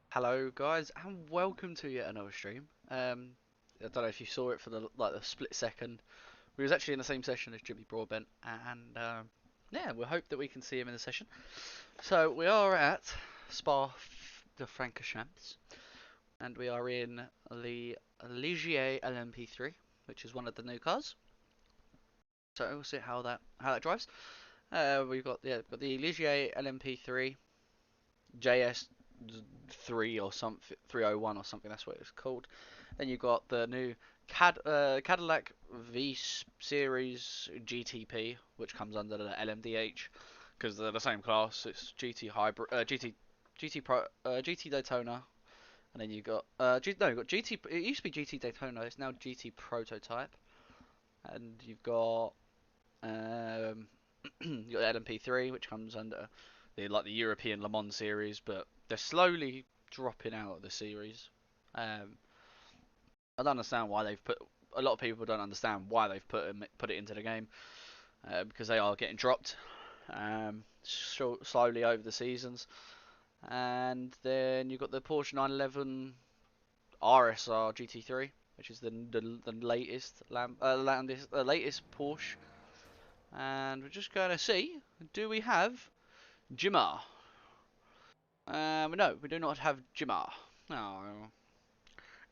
Hello guys and welcome to yet another stream. I don't know if you saw it for the split second. We was actually in the same session as Jimmy Broadbent, and yeah, we hope that we can see him in the session. So we are at Spa de Francorchamps, and we are in the Ligier LMP3, which is one of the new cars. So we'll see how that drives. We've got the Ligier LMP3 JS3 or something, 301 or something. That's what it's called. Then you've got the new Cadillac V Series GTP, which comes under the LMDH because they're the same class. It's GT Hybrid, GT Pro, GT Daytona, and then you got you've got GT. It used to be GT Daytona. It's now GT Prototype, and you've got you got the LMP3, which comes under the European Le Mans series, but they're slowly dropping out of the series. I don't understand why they've put. A lot of people don't understand why they've put it into the game, because they are getting dropped slowly over the seasons. And then you've got the Porsche 911 RSR GT3, which is the latest latest Porsche. And we're just going to see, do we have Jimar? No, we do not have Jimar. Oh.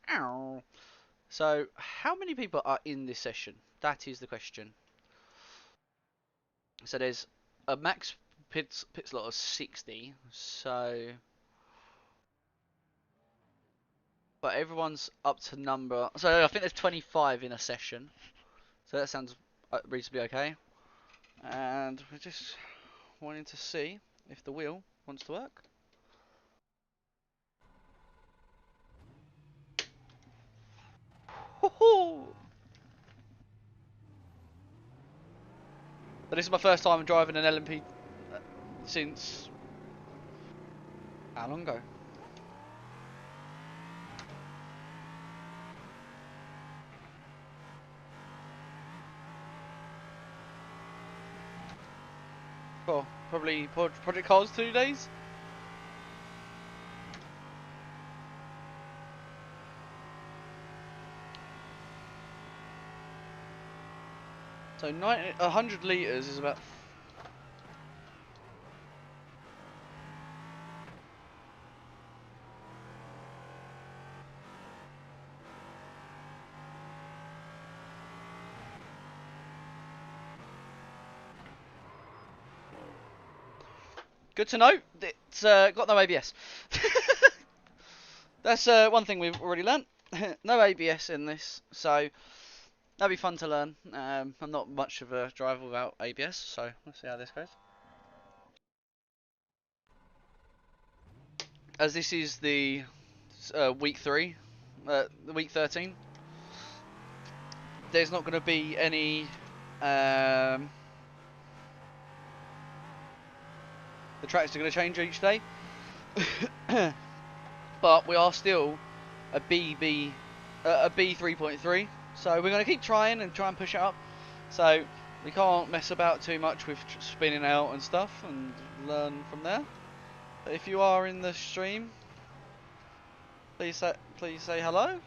Ow. So, how many people are in this session? That is the question. So there's a max pit slot of 60. So, but everyone's up to number. So I think there's 25 in a session. So that sounds reasonably okay. And we're just wanting to see if the wheel wants to work. But this is my first time driving an LMP since how long ago? Oh, probably Project Cars 2 days. So 100 litres is about. Good to know. It's got no ABS. That's one thing we've already learnt. No ABS in this, so that'll be fun to learn. I'm not much of a driver without ABS, so let's see how this goes. As this is the week 3, the week 13, there's not going to be any. The tracks are going to change each day, but we are still a B 3.3. So we're going to keep trying and push it up. So we can't mess about too much with spinning out and stuff, and learn from there. But if you are in the stream, please say hello,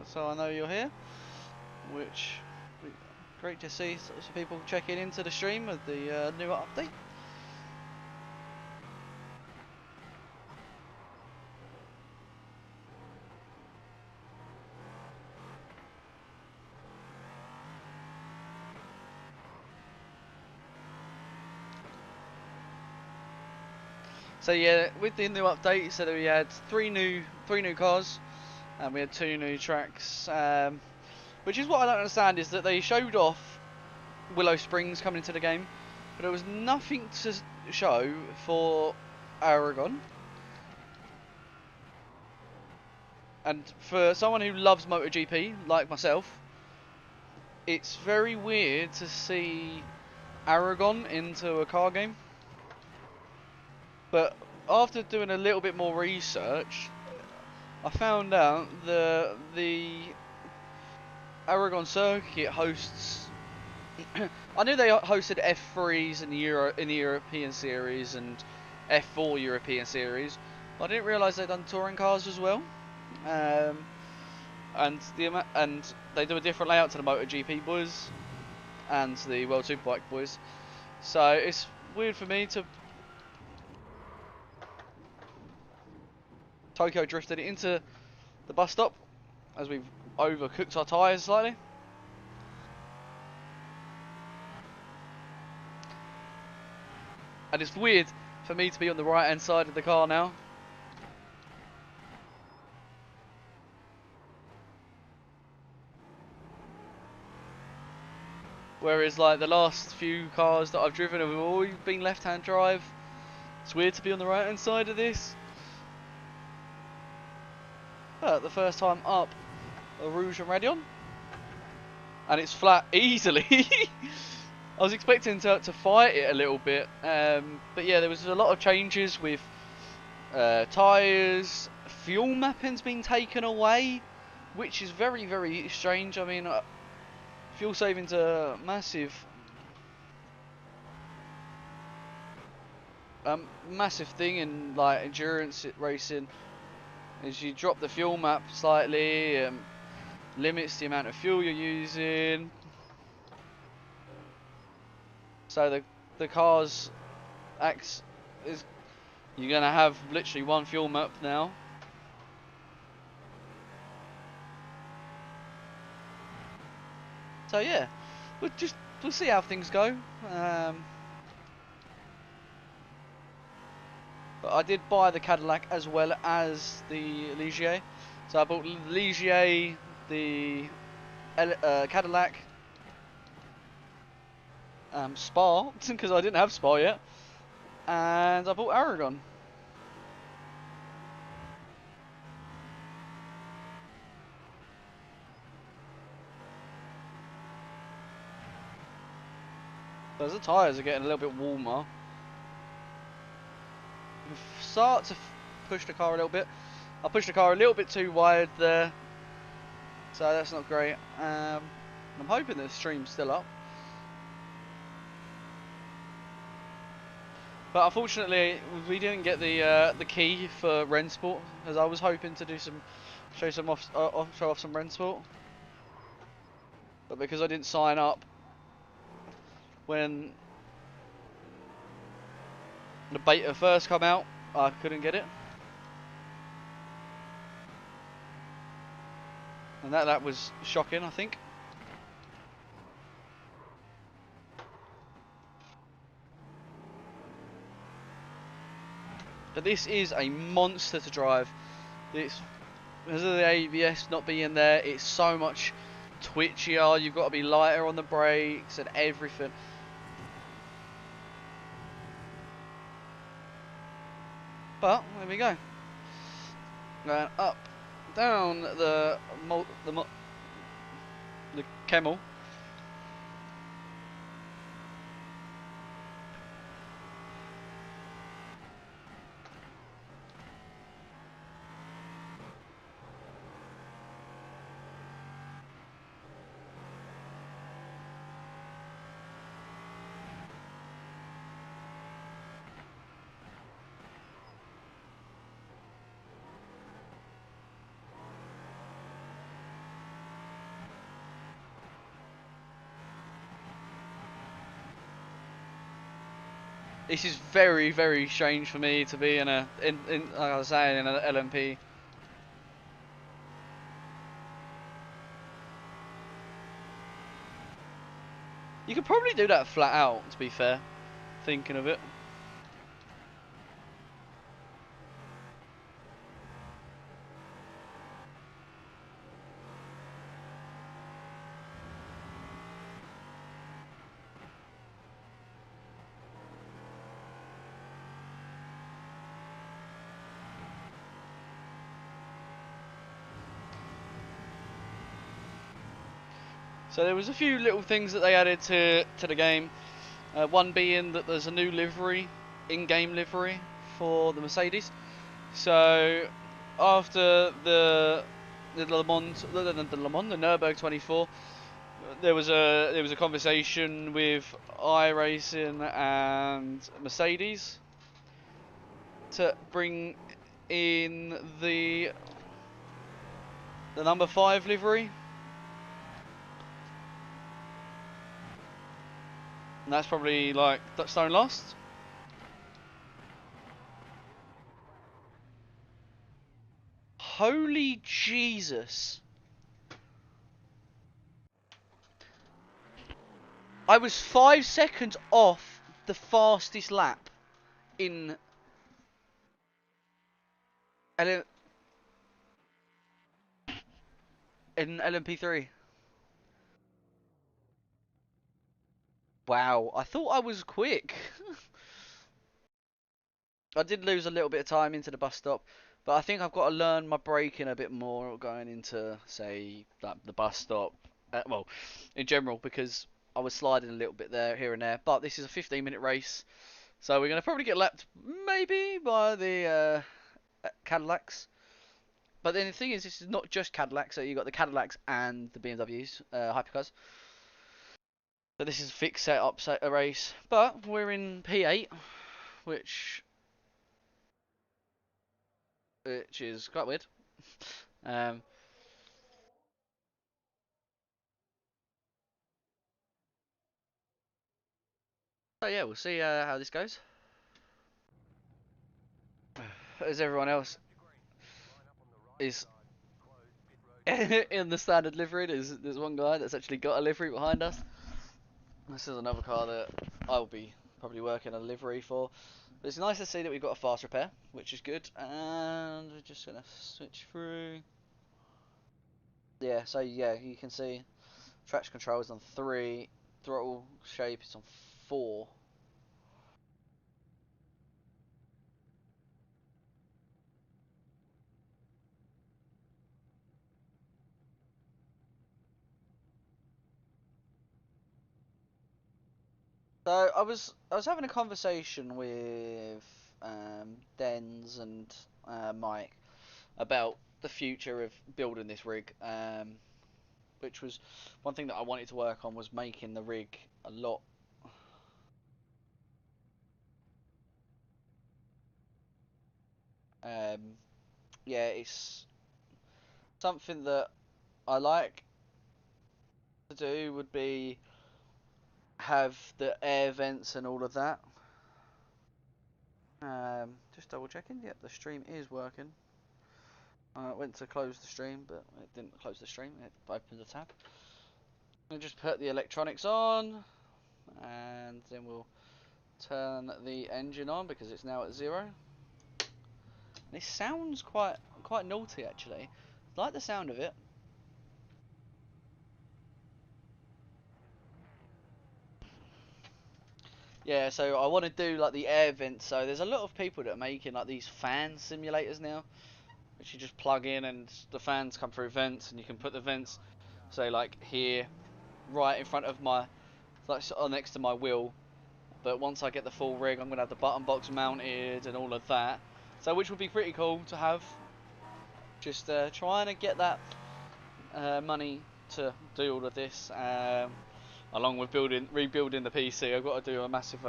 so I know you're here. Which great to see some people checking into the stream with the new update. So yeah, with the new update, so that we had three new cars, and we had 2 new tracks. Which is what I don't understand, is that they showed off Willow Springs coming into the game, but there was nothing to show for Aragon. And for someone who loves MotoGP, like myself, it's very weird to see Aragon into a car game. But after doing a little bit more research, I found out the Aragon circuit hosts. I knew they hosted F3s in the European series and F4 European Series. I didn't realise they'd done touring cars as well. And they do a different layout to the MotoGP boys and the World Superbike boys. So it's weird for me to Tokyo drifted it into the bus stop as we've overcooked our tyres slightly. And it's weird for me to be on the right hand side of the car now. Whereas like the last few cars that I've driven have always been left hand drive. It's weird to be on the right hand side of this. But the first time up a Rouge and Radion, and it's flat easily. I was expecting to fight it a little bit, but yeah, there was a lot of changes with tyres, fuel mapping's been taken away, which is very, very strange. I mean, fuel saving's a massive thing in like endurance racing. As you drop the fuel map slightly, limits the amount of fuel you're using. So the car's you're gonna have literally one fuel map now. So yeah, we'll see how things go. But I did buy the Cadillac as well as the Ligier. So I bought the Ligier, the Cadillac, Spa, because I didn't have Spa yet, and I bought Aragon. As the tyres are getting a little bit warmer, start to push the car a little bit. I pushed the car a little bit too wide there, so that's not great. I'm hoping the stream's still up, but unfortunately we didn't get the key for Rennsport, as I was hoping to do show off some Rennsport, but because I didn't sign up when the beta first come out, I couldn't get it. And that was shocking, I think. But this is a monster to drive. It's because of the ABS not being there, it's so much twitchier. You've got to be lighter on the brakes and everything. But there we go. Going up, down the Camel. This is very, very strange for me to be in like I was saying, in an LMP. You could probably do that flat out, to be fair, thinking of it. So there was a few little things that they added to the game. One being that there's a new livery, in-game livery for the Mercedes. So after the Nürburgring 24, there was a conversation with iRacing and Mercedes, to bring in the number 5 livery. And that's probably like Stone Lost. Holy Jesus. I was 5 seconds off the fastest lap in LMP3. Wow, I thought I was quick. I did lose a little bit of time into the bus stop, but I think I've got to learn my braking a bit more going into, say, the bus stop. Well, in general, because I was sliding a little bit there, here and there. But this is a 15-minute race, so we're going to probably get lapped maybe by the Cadillacs. But then the thing is, this is not just Cadillacs. So you've got the Cadillacs and the BMWs, hypercars. So this is a fixed setup a race. But we're in P8, which is quite weird. Um, so yeah, we'll see how this goes. As everyone else is in the standard livery, there's one guy that's actually got a livery behind us. This is another car that I will be probably working a livery for. But it's nice to see that we've got a fast repair, which is good. And we're just going to switch through. Yeah, so yeah, you can see traction control is on 3, throttle shape is on 4. So I was having a conversation with Dens and Mike about the future of building this rig, which was one thing that I wanted to work on, was making the rig a lot yeah, it's something that I like to do, would be have the air vents and all of that. Just double checking. Yep, the stream is working. I went to close the stream, but it didn't close the stream. It opened the tab. And just put the electronics on, and then we'll turn the engine on because it's now at 0. This sounds quite naughty actually. I like the sound of it. Yeah, so I want to do like the air vents. So there's a lot of people that are making like these fan simulators now, which you just plug in and the fans come through vents, and you can put the vents, say like here, right in front of my, like next to my wheel. But once I get the full rig, I'm gonna have the button box mounted and all of that. So which would be pretty cool to have. Just trying to get that money to do all of this. Along with rebuilding the PC, I've got to do a massive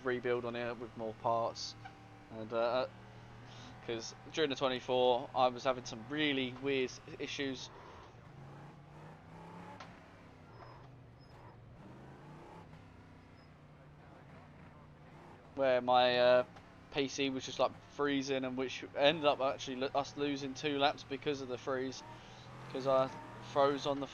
rebuild on it with more parts, and because during the 24 I was having some really weird issues. Where my PC was just like freezing, and which ended up actually us losing 2 laps because of the freeze, because I froze on the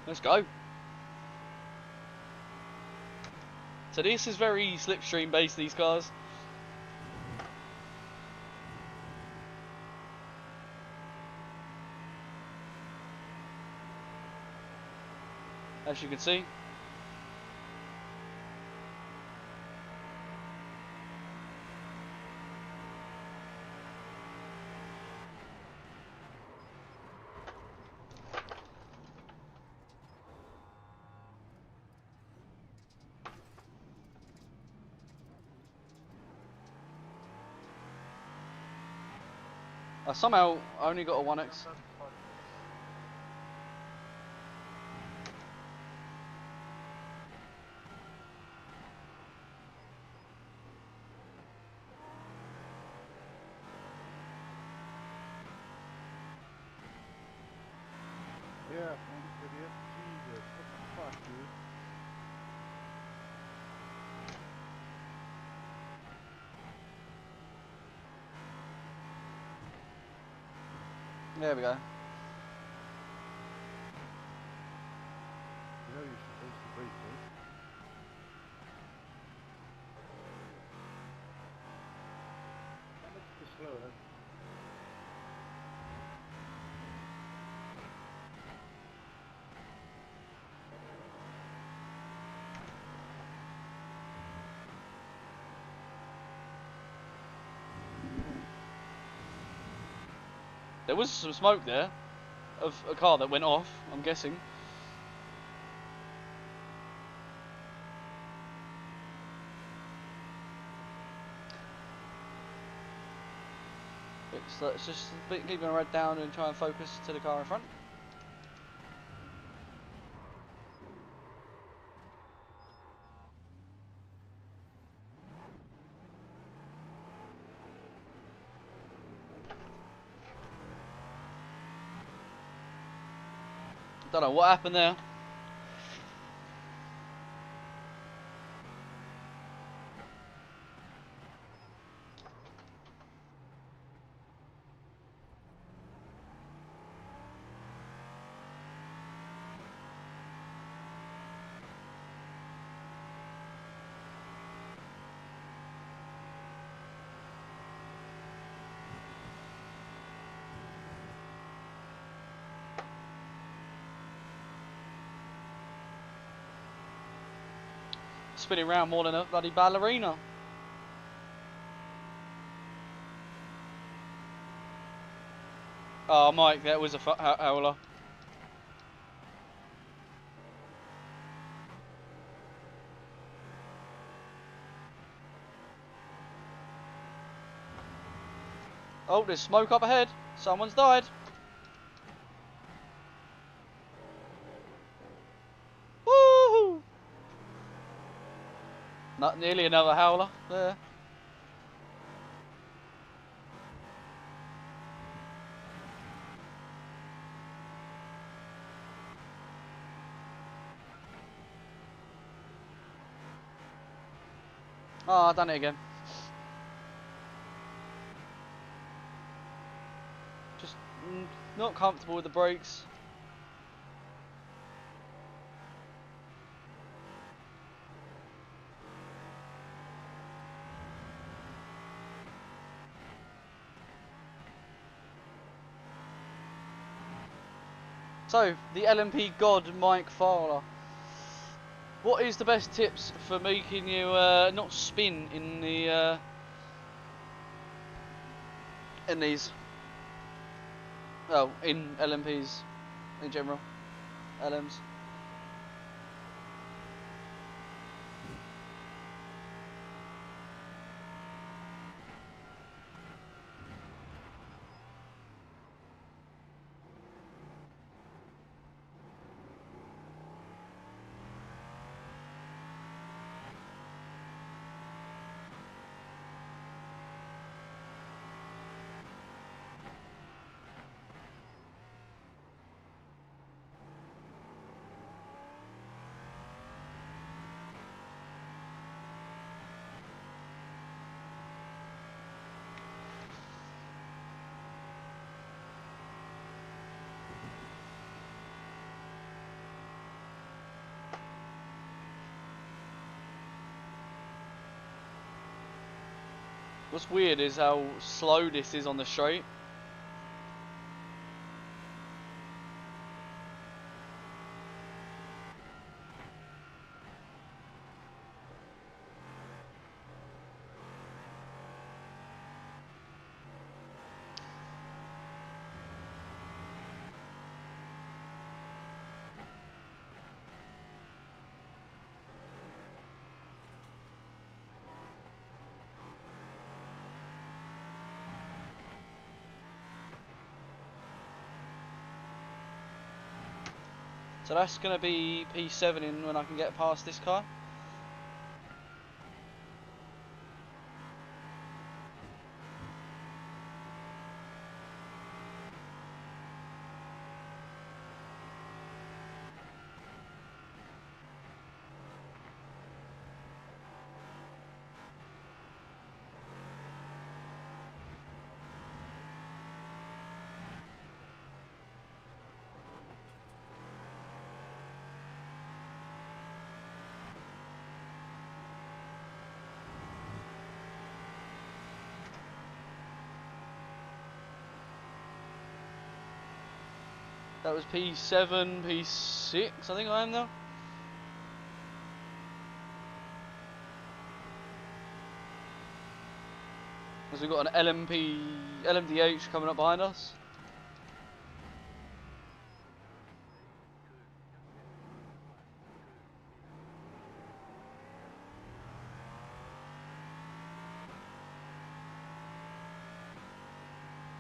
Let's go. So this is very slipstream based, these cars. As you can see. I somehow only got a 1x. Yeah, idiot. Jesus, what the fuck, dude? There we go. You know you're supposed to brake, right? How much too slow, huh? There was some smoke there of a car that went off, I'm guessing. Let's just keep our head down and try and focus to the car in front. Don't know what happened there. Spinning around more than a bloody ballerina. Oh, Mike, that was a howler. Oh, there's smoke up ahead. Someone's died. Woohoo! Not nearly another howler there. Oh, I've done it again. Just not comfortable with the brakes. So, the LMP god Mike Fowler. What is the best tips for making you not spin in the in these? Oh, in LMPs in general, LMs. What's weird is how slow this is on the straight. So that's going to be P7 in when I can get past this car. That was P7, P6, I think I am now. As we've got an LMDH coming up behind us.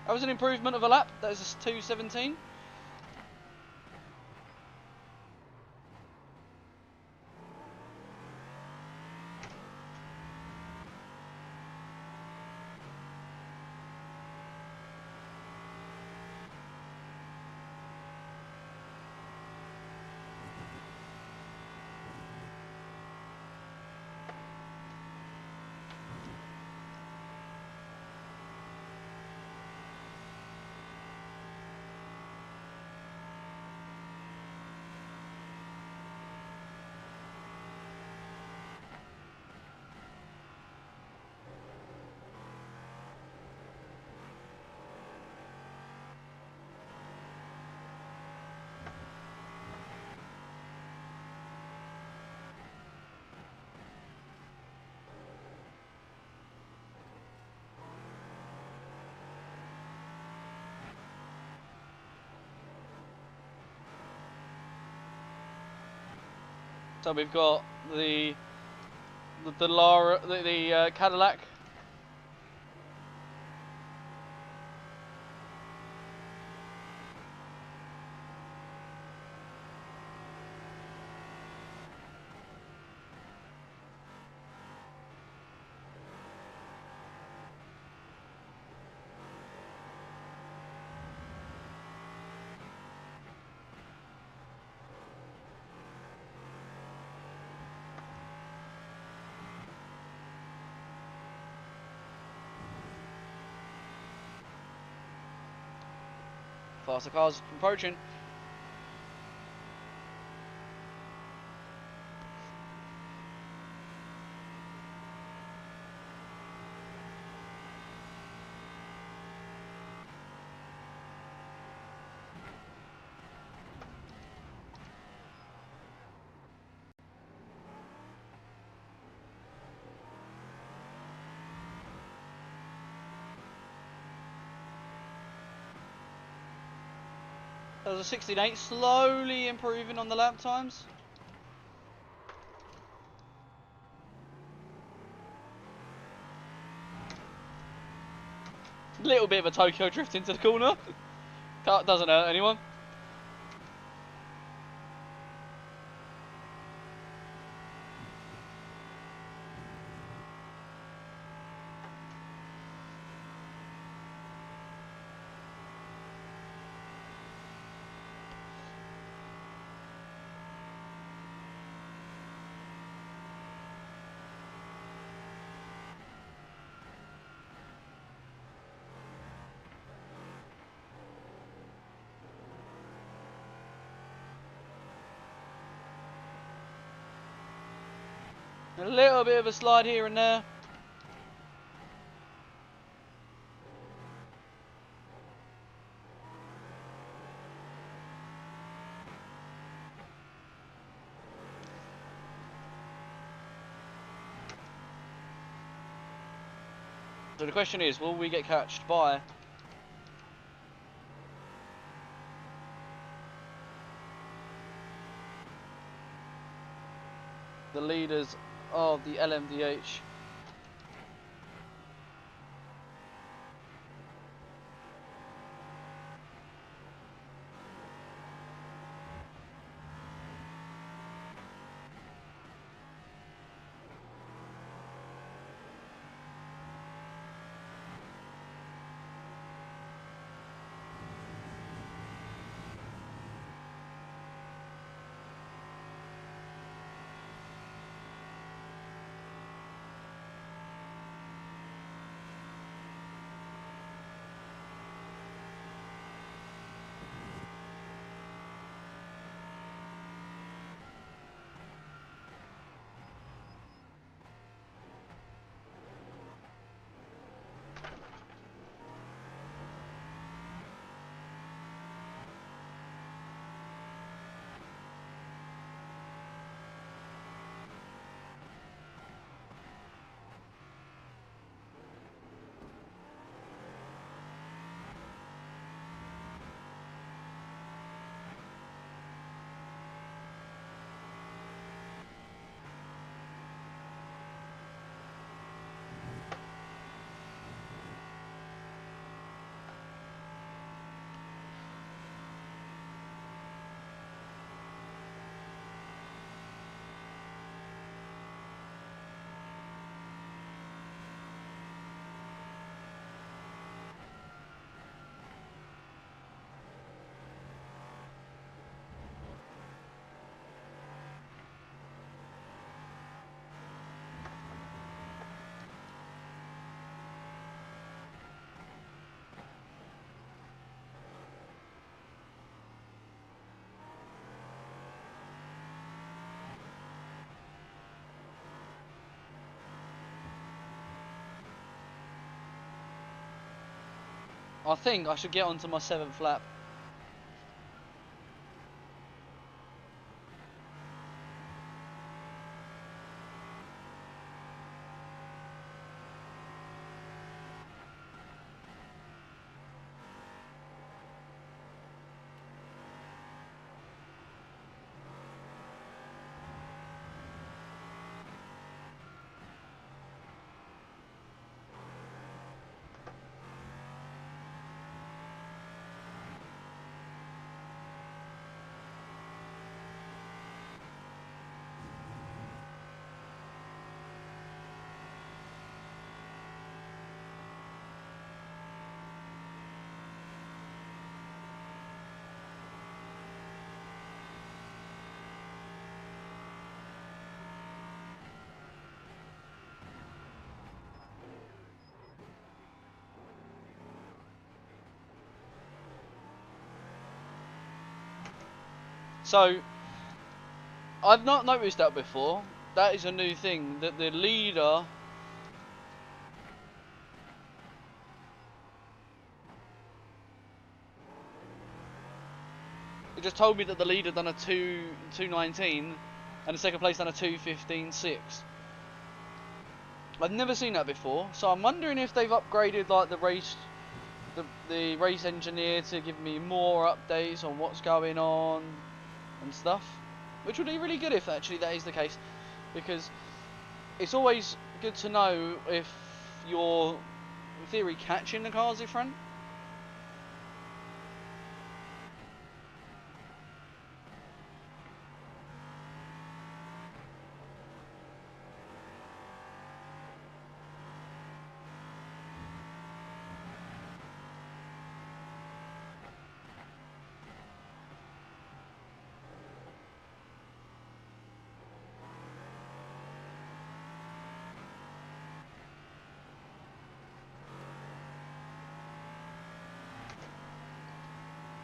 That was an improvement of a lap. That was a 2:17. So we've got the Cadillac. Faster cars approaching. That was a 16.8, slowly improving on the lap times. Little bit of a Tokyo drift into the corner. Doesn't hurt anyone. A little bit of a slide here and there. So the question is, will we get catched by the leaders of the LMDH? I think I should get onto my 7th lap. So, I've not noticed that before. That is a new thing, that the leader... It just told me that the leader done a 2:19 and the second place done a 2:15.6. I've never seen that before, so I'm wondering if they've upgraded like the race engineer to give me more updates on what's going on and stuff, which would be really good if actually that is the case, because it's always good to know if you're in theory catching the cars in front.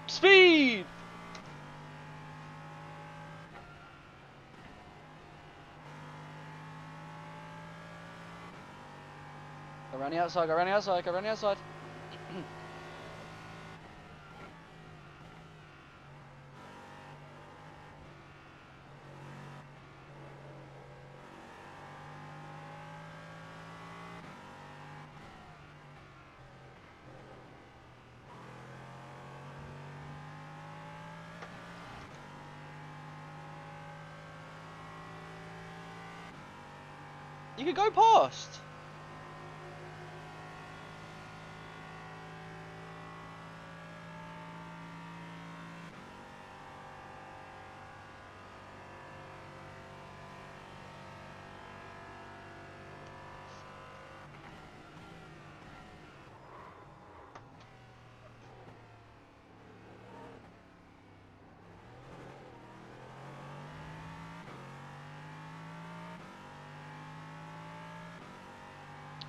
Speed! Go around the outside, go around the outside, go around the outside. You could go past.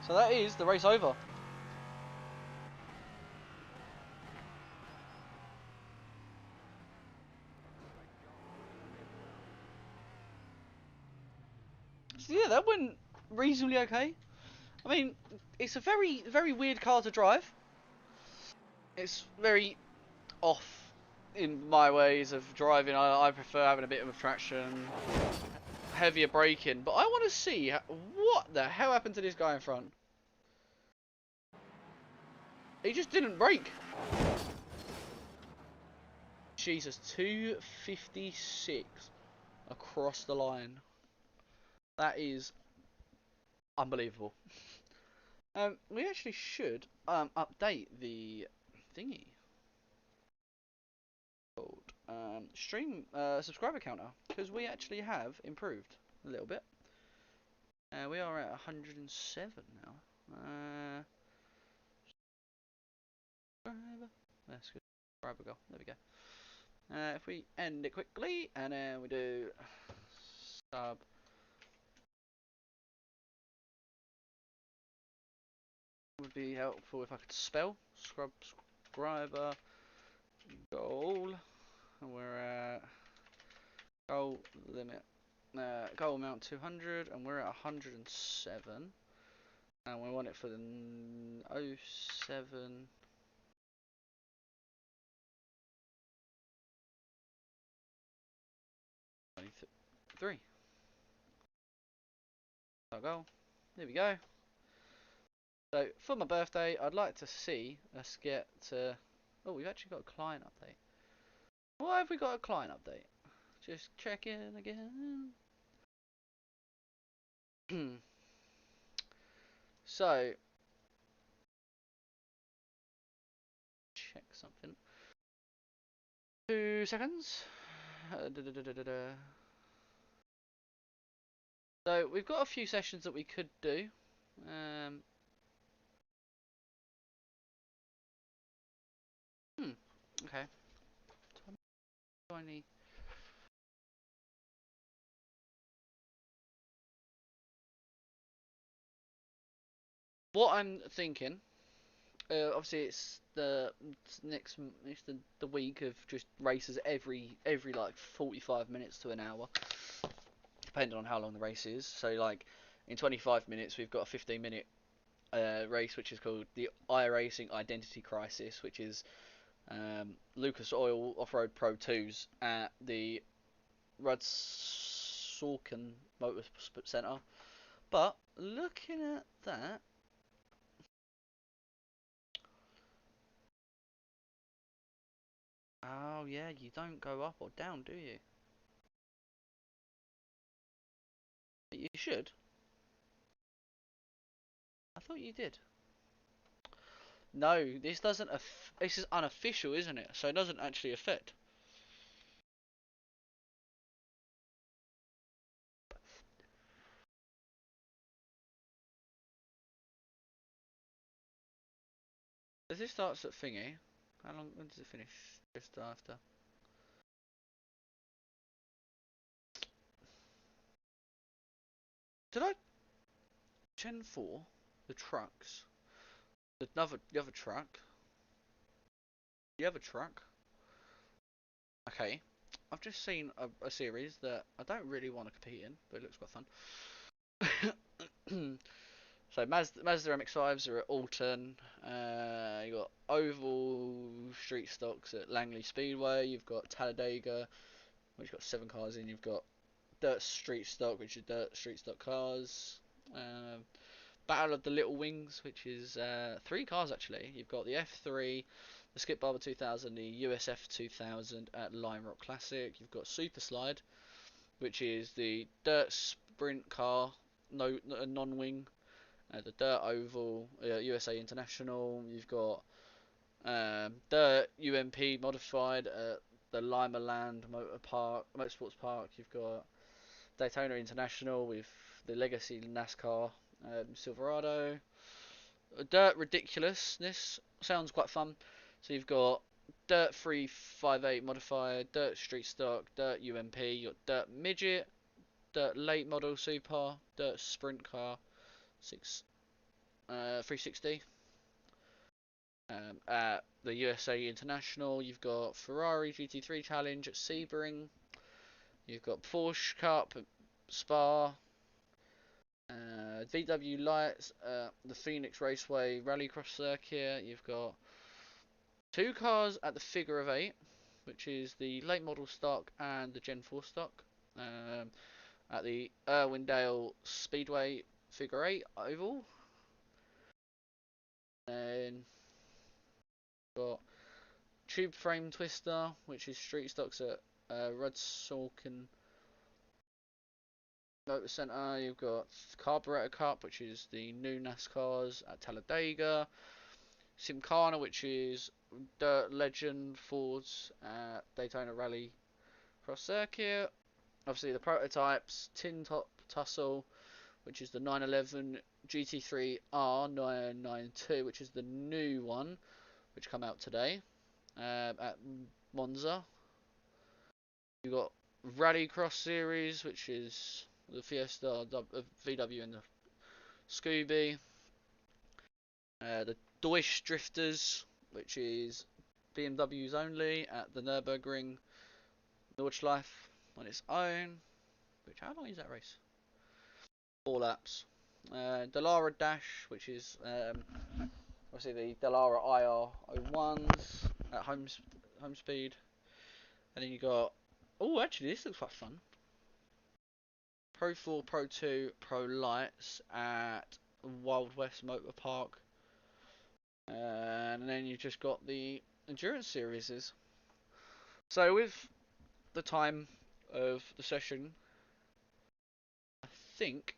So that is the race over. So yeah, that went reasonably okay. I mean, it's a very, very weird car to drive. It's very off in my ways of driving. I prefer having a bit of traction, heavier braking. But I want to see what the hell happened to this guy in front. He just didn't brake. Jesus, 256 across the line. That is unbelievable. We actually should update the thingy called stream subscriber counter, because we actually have improved a little bit. We are at 107 now. That's good. Subscriber goal. There we go. If we end it quickly and then we do sub. Would be helpful if I could spell subscriber goal. And we're at goal limit. Goal amount 200, and we're at 107. And we want it for the 07 2023. I'll go. There we go. So for my birthday, I'd like to see us get to. Oh, we've actually got a client update. Why have we got a client update? Just checking again. So check something. 2 seconds. So we've got a few sessions that we could do. Um, okay. Tiny. What I'm thinking, obviously it's the week of just races every like 45 minutes to an hour, depending on how long the race is. So like in 25 minutes we've got a 15-minute race which is called the iRacing Identity Crisis, which is Lucas Oil Off-Road Pro 2s at the Rudsorken Motor Centre. But looking at that, oh yeah, you don't go up or down, do you? But you should. I thought you did. No, this doesn't. This is unofficial, isn't it? So it doesn't actually affect. Does this starts at thingy? How long? When does it finish? Just after. Did I Gen 4 the trucks? The other truck. The other truck. Okay. I've just seen a series that I don't really want to compete in, but it looks quite fun. So Mazda MX-5s are at Alton. You got oval street stocks at Langley Speedway. You've got Talladega, which got 7 cars in. You've got dirt street stock, which is dirt street stock cars. Um, Battle of the Little Wings, which is 3 cars actually. You've got the F3, the Skip Barber 2000, the USF 2000 at Lime Rock Classic. You've got Super Slide, which is the dirt sprint car, no non-wing, the Dirt Oval, USA International. You've got Dirt UMP modified at the Lima Land Motorsports Park. You've got Daytona International with the Legacy NASCAR Silverado. Dirt Ridiculousness sounds quite fun. So you've got Dirt 358 modified, Dirt Street Stock, Dirt UMP, you've got Dirt Midget, Dirt Late Model Super, Dirt Sprint Car, 360. At the USA International, you've got Ferrari GT3 Challenge at Sebring. You've got Porsche Cup at Spa. VW Lights at the Phoenix Raceway Rallycross Circuit. You've got 2 cars at the Figure of 8, which is the late model stock and the Gen 4 stock. At the Irwindale Speedway Figure 8 Oval. And got Tube Frame Twister, which is street stocks at Rudsorken Motor Centre. You've got Carburetor Cup, which is the new NASCARs at Talladega. Simcana, which is Dirt Legend Fords at Daytona Rally Cross Circuit. Obviously the prototypes, Tin Top Tussle, which is the 911 GT3 R992, which is the new one, which come out today at Monza. You've got Rallycross Series, which is the Fiesta, VW, and the Scooby. The Deutsch Drifters, which is BMWs only at the Nürburgring Nordschleife on its own. Which, how long is that race? 4 laps. Dallara Dash, which is obviously the Dallara IR01s at home speed. And then you got, oh, actually this looks quite fun. Pro 4, Pro 2, Pro Lights at Wild West Motor Park. And then you've just got the endurance series. So with the time of the session, I think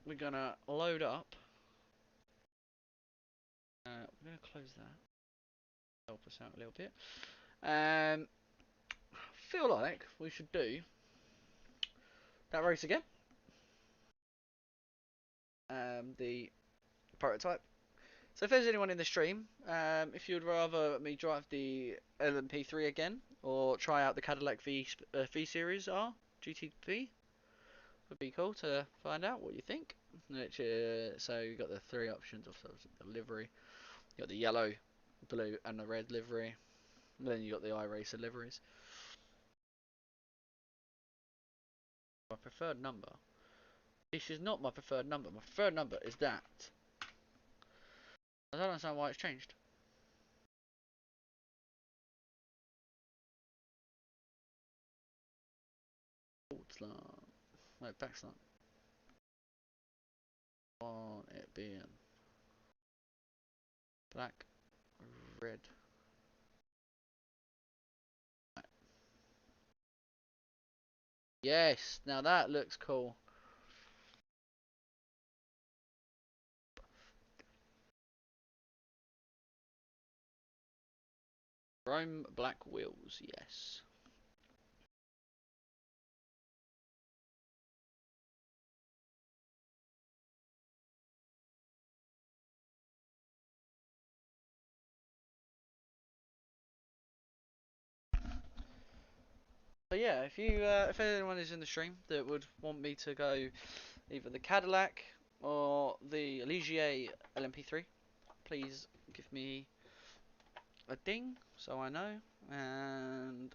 we're gonna load up. We're gonna close that. Help us out a little bit. I feel like we should do that race again. The prototype. So if there's anyone in the stream, if you'd rather me drive the LMP3 again, or try out the Cadillac V Series R GTP, would be cool to find out what you think. Which, so you got the three options of the livery. You got the yellow, blue, and the red livery. And then you got the iRacer liveries. My preferred number. This is not my preferred number. My preferred number is that. I don't understand why it's changed. Forward slant. No, back slant. On it being black, red. Yes, now that looks cool. Chrome black wheels, yes. So yeah, if anyone is in the stream that would want me to go either the Cadillac or the Ligier LMP3, please give me a ding so I know. And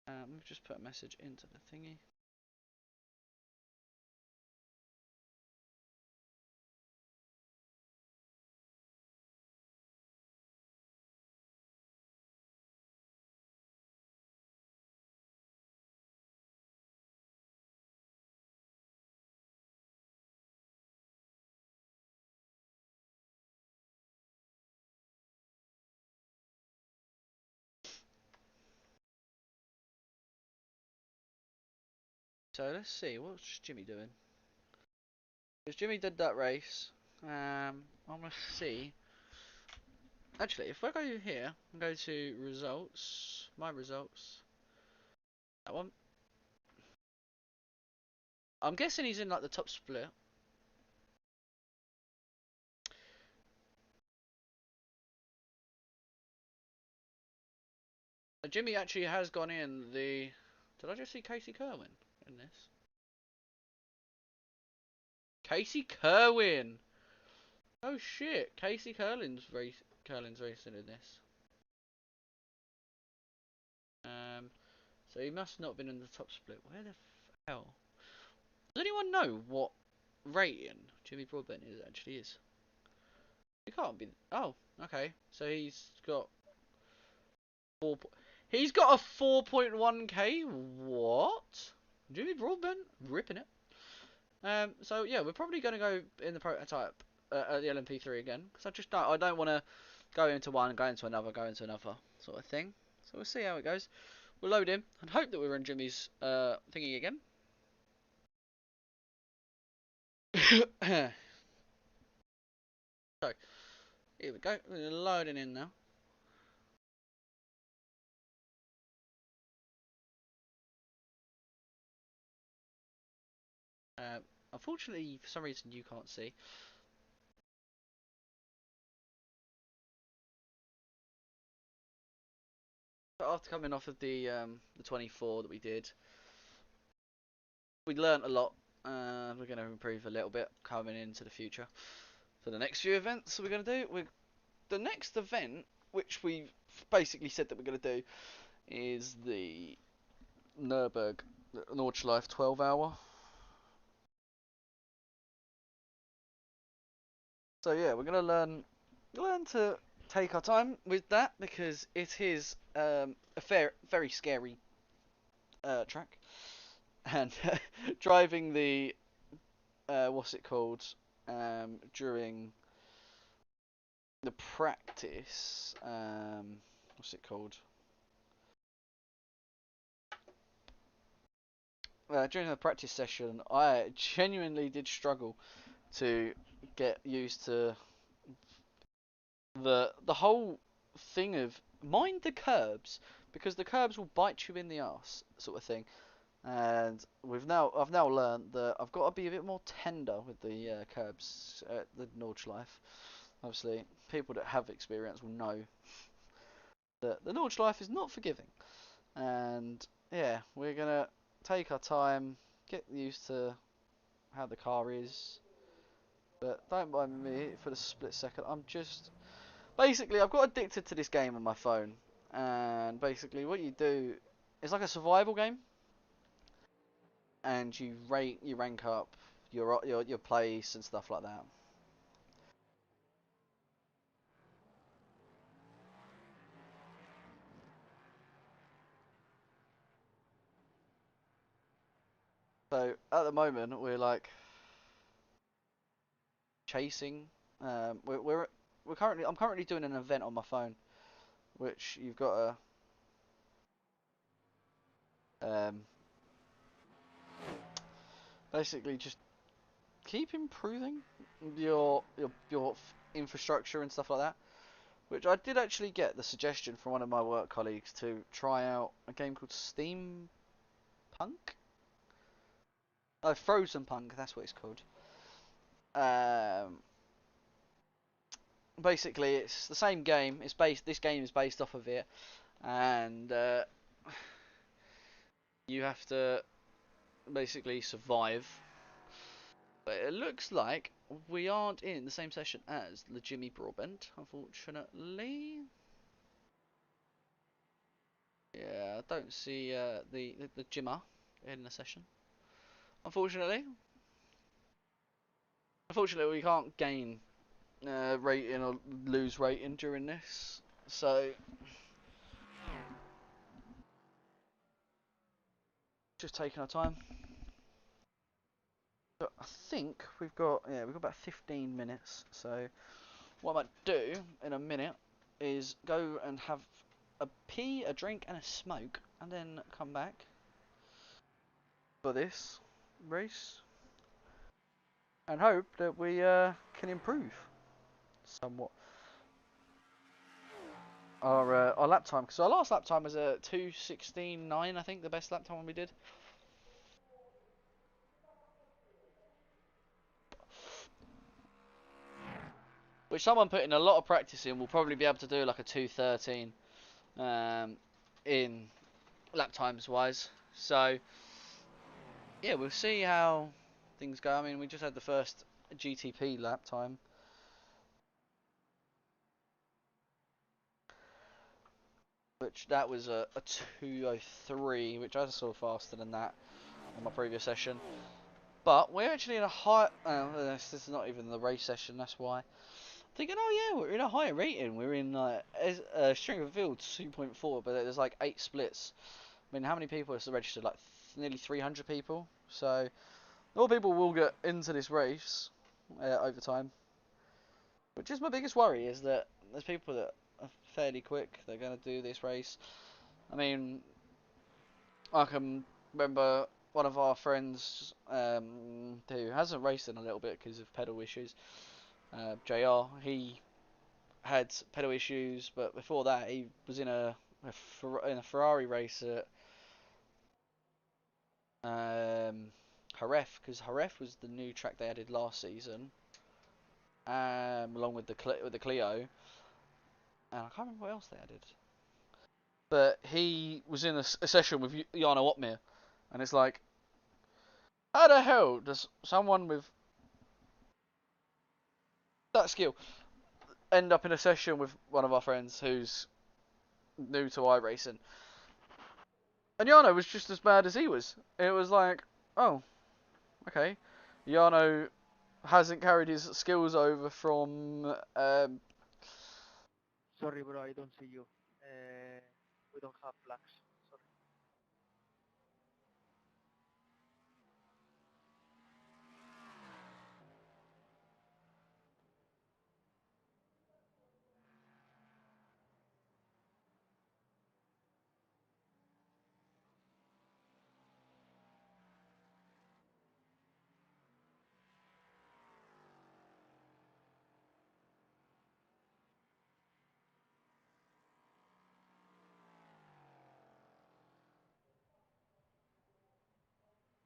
we've just put a message into the thingy. So let's see, what's Jimmy doing? Because Jimmy did that race. I'm gonna see. Actually, if I go here and go to results, my results, that one. I'm guessing he's in like the top split. Jimmy actually has gone in the. Did I just see Casey Kerwin in this? Casey Kerwin! Oh shit! Curlin's racing in this. So he must not have been in the top split. Where the hell? Does anyone know what rating Jimmy Broadbent actually is? He can't be. Oh, okay. So he's got four. He's got a 4.1k. What? Jimmy Broadbent ripping it. So yeah, we're probably going to go in the prototype at the LMP3 again because I don't want to go into one, go into another, go into another sort of thing. So we'll see how it goes. We'll load in and hope that we're in Jimmy's thingy again. So here we go. We're loading in now. Unfortunately, for some reason, you can't see. But after coming off of the 24 that we did, we learnt a lot. We're going to improve a little bit coming into the future. For the next few events we're going to do, the next event, which we've basically said that we're going to do, is the Nordschleife 12 hour. So yeah, we're going to learn to take our time with that because it is a very scary track, and driving the what's it called during the practice. What's it called? During the practice session, I genuinely did struggle to get used to the whole thing of mind the curbs, because the curbs will bite you in the ass, sort of thing. And I've now learned that I've got to be a bit more tender with the curbs at the Nordschleife. Obviously, people that have experience will know that the Nordschleife is not forgiving. And yeah, we're gonna take our time, get used to how the car is. But don't mind me for the split second. I'm just basically I've got addicted to this game on my phone, and basically what you do, it's like a survival game, and you rank up your place and stuff like that. So at the moment we're like chasing. Um, we're we're I'm currently doing an event on my phone, which you've got to basically just keep improving your infrastructure and stuff like that. Which I did actually get the suggestion from one of my work colleagues to try out a game called Steampunk. Oh, Frozen Punk, that's what it's called. Um, Basically, it's the same game. This game is based off of it, and you have to basically survive. But it looks like we aren't in the same session as the Jimmy Broadbent, unfortunately. Yeah, I don't see the Jimmer in the session. Unfortunately, we can't gain rating or lose rating during this, so just taking our time. But I think we've got about 15 minutes. So what I might do in a minute is go and have a pee, a drink, and a smoke, and then come back for this race, and hope that we can improve somewhat our lap time. Because our last lap time was a 2:16.9, I think, the best lap time we did. Which someone put in a lot of practice in will probably be able to do like a 2:13 in lap times wise. So yeah, we'll see how things go. I mean, we just had the first GTP lap time, which that was a 2:03, which I saw faster than that on my previous session. But we're actually in a high. This is not even the race session. That's why. Thinking, oh yeah, we're in a higher rating. We're in strength of field 2.4, but there's like 8 splits. I mean, how many people is registered? Like nearly 300 people. So more people will get into this race over time. Which is my biggest worry, is that there's people that are fairly quick. They're going to do this race. I mean, I can remember one of our friends who hasn't raced in a little bit because of pedal issues. JR, he had pedal issues, but before that he was in a Ferrari race at Jerez, because Jerez was the new track they added last season, along with the Clio, and I can't remember what else they added. But he was in a session with Jarno Opmeer, and it's like, how the hell does someone with that skill end up in a session with one of our friends who's new to iRacing? And Jarno was just as bad as he was. It was like, oh, okay. Jarno hasn't carried his skills over from Sorry, bro, I don't see you. We don't have flags. Sorry.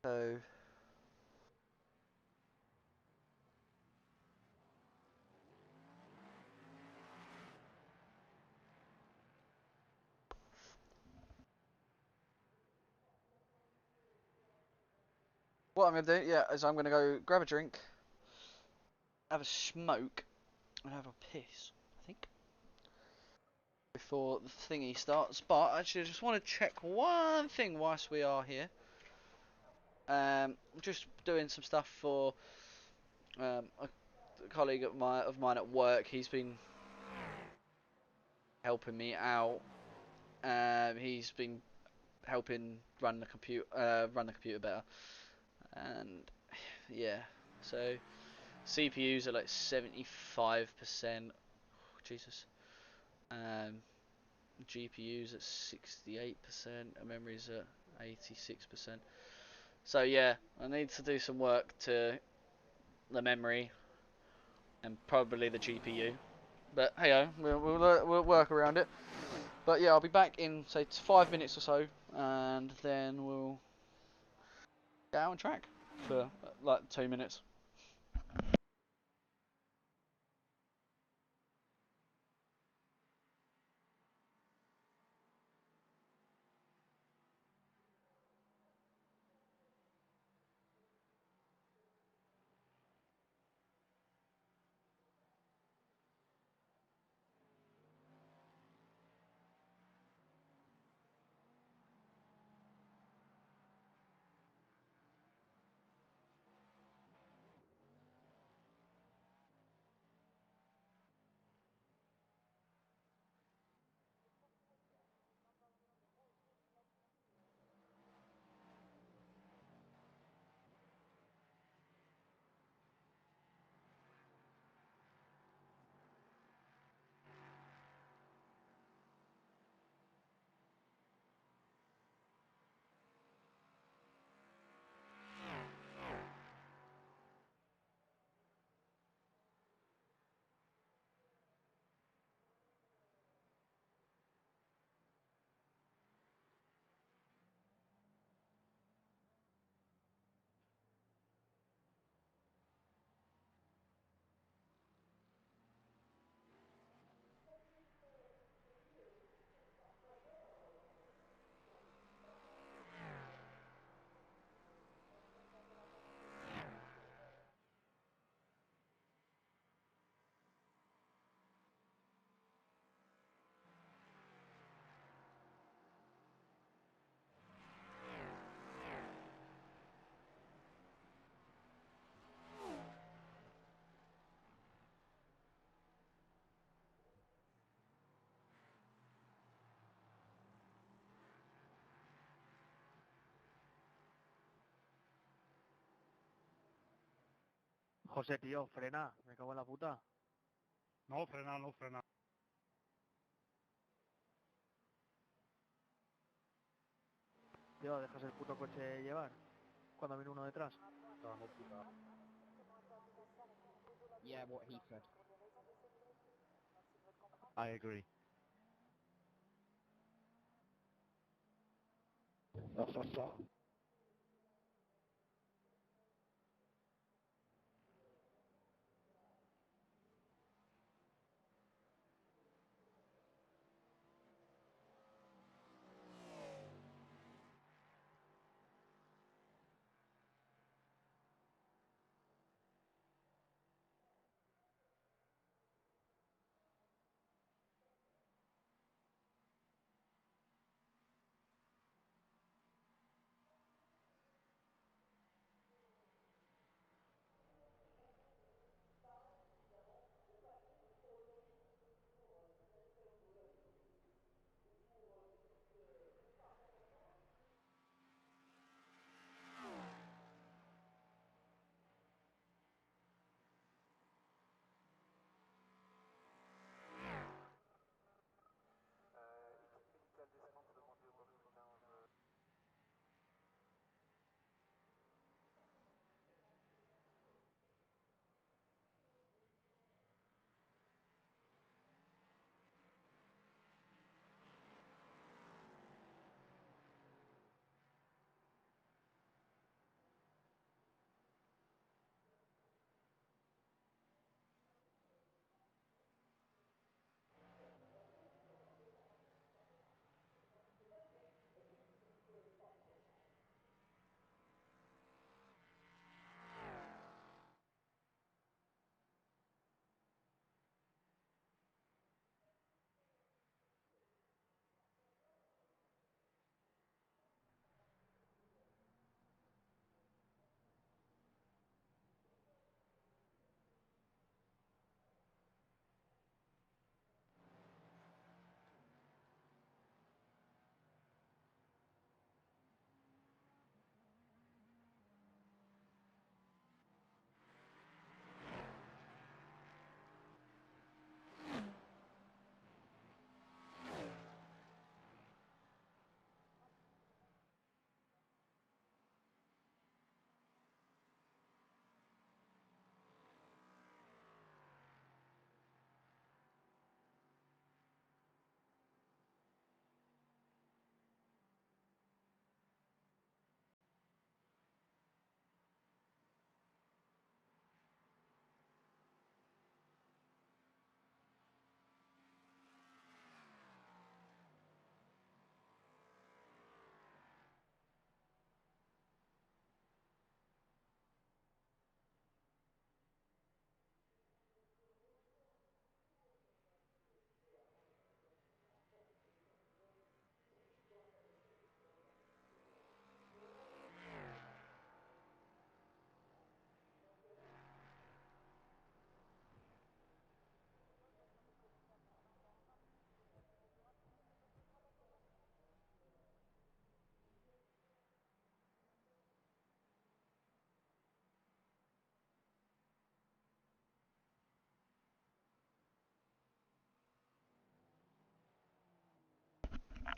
So what I'm gonna do, yeah, is I'm gonna go grab a drink, have a smoke, and have a piss. I think before the thingy starts. But actually, I just want to check one thing whilst we are here. Just doing some stuff for a colleague of mine at work. He's been helping me out. He's been helping run the computer better, and yeah. So CPUs are like 75%. Jesus. Um, GPUs at 68%, and memories at 86%. So yeah, I need to do some work to the memory and probably the GPU. But hey, we'll work around it. But yeah, I'll be back in say 5 minutes or so, and then we'll get out on track for like 2 minutes. José, tío, frena. Me cago en la puta. No, frena, no, frena. Tío, dejas el puto coche llevar cuando viene uno detrás. No, puta. Yeah, what he said. I agree.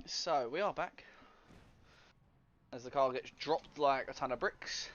So we are back as the car gets dropped like a ton of bricks.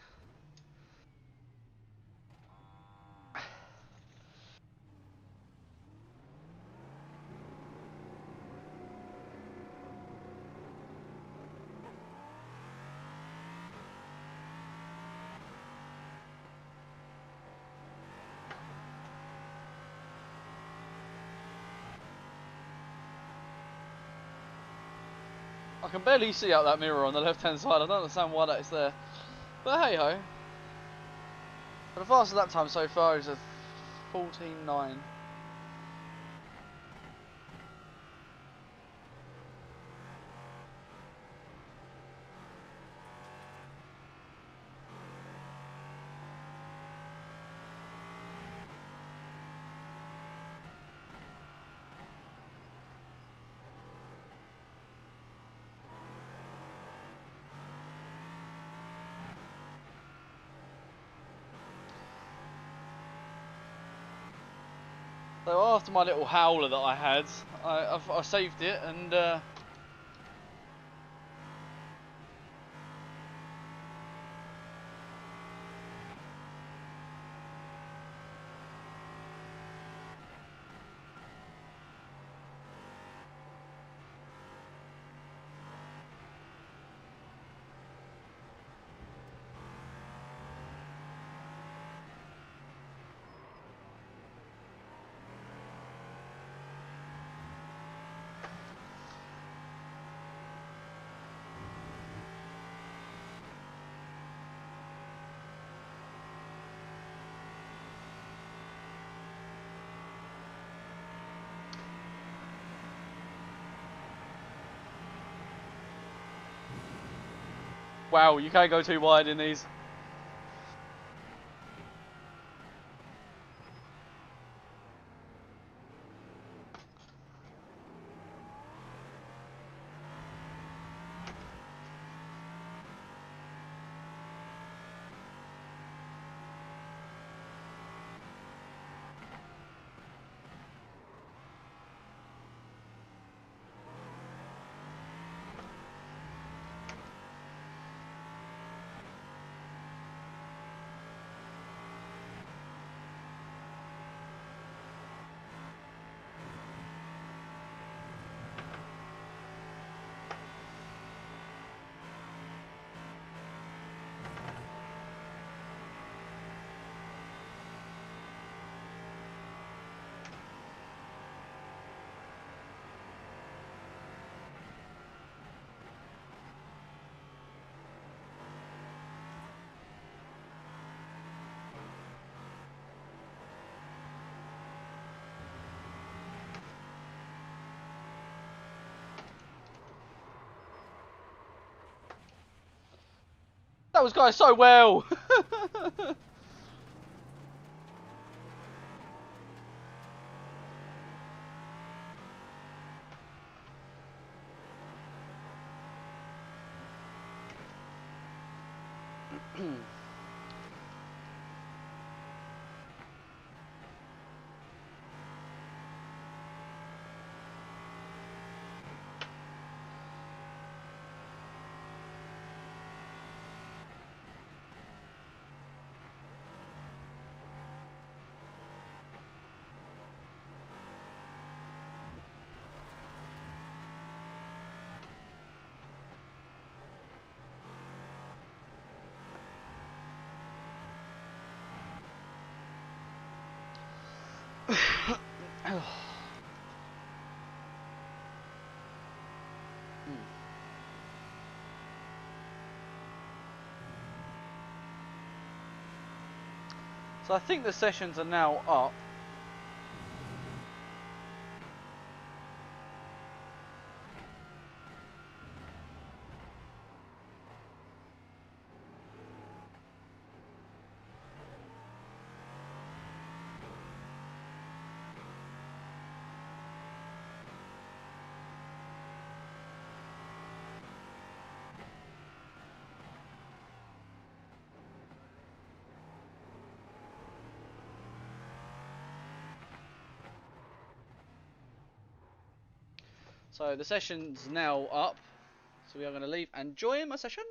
I can barely see out that mirror on the left hand side. I don't understand why that is there. But hey ho. But the fastest lap time so far is a 14.9. So after my little howler that I had, I saved it and wow, you can't go too wide in these. That was going so well. So I think the sessions are now up. So the session's now up. So we are going to leave and join my session.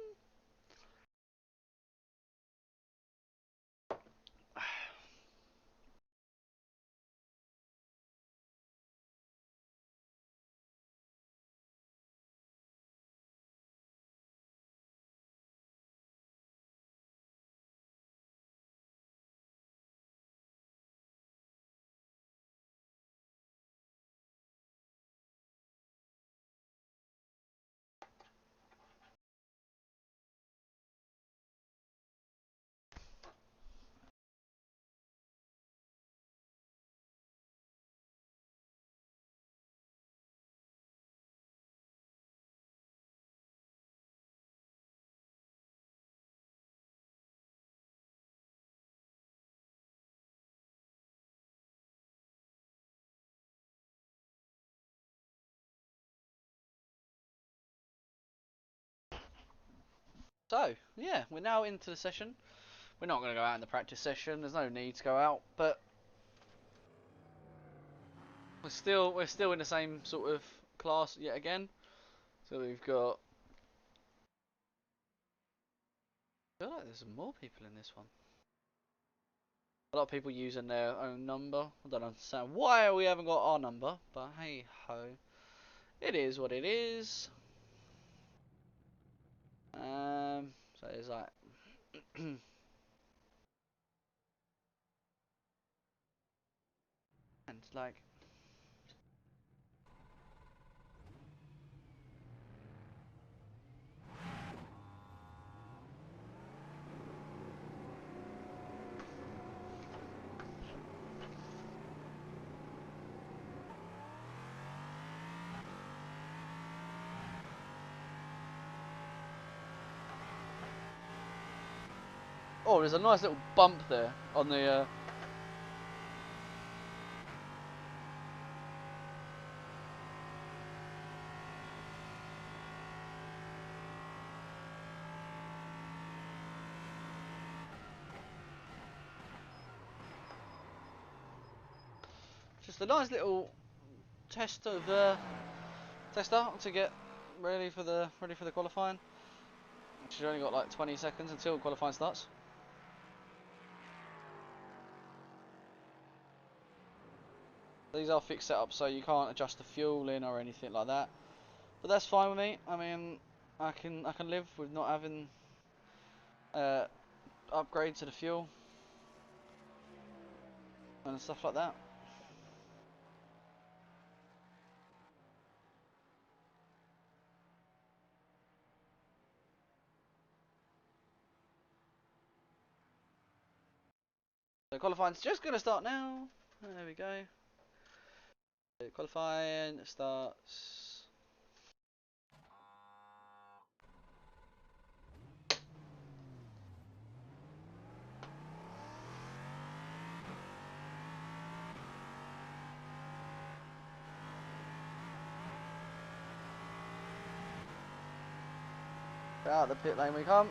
So, yeah, we're now into the session. We're not going to go out in the practice session. There's no need to go out, but we're still in the same sort of class yet again. So we've got. I feel like there's more people in this one. A lot of people using their own number. I don't understand why we haven't got our number, but hey ho, it is what it is. So it's like. And like. Oh, there's a nice little bump there on the. Just a nice little test of tester to get ready for the qualifying. She's only got like 20 seconds until qualifying starts. These are fixed setups, so you can't adjust the fuel in or anything like that. But that's fine with me. I mean, I can live with not having upgrade to the fuel and stuff like that. So qualifying's just gonna start now. There we go. Qualifying starts. Out the pit lane we come.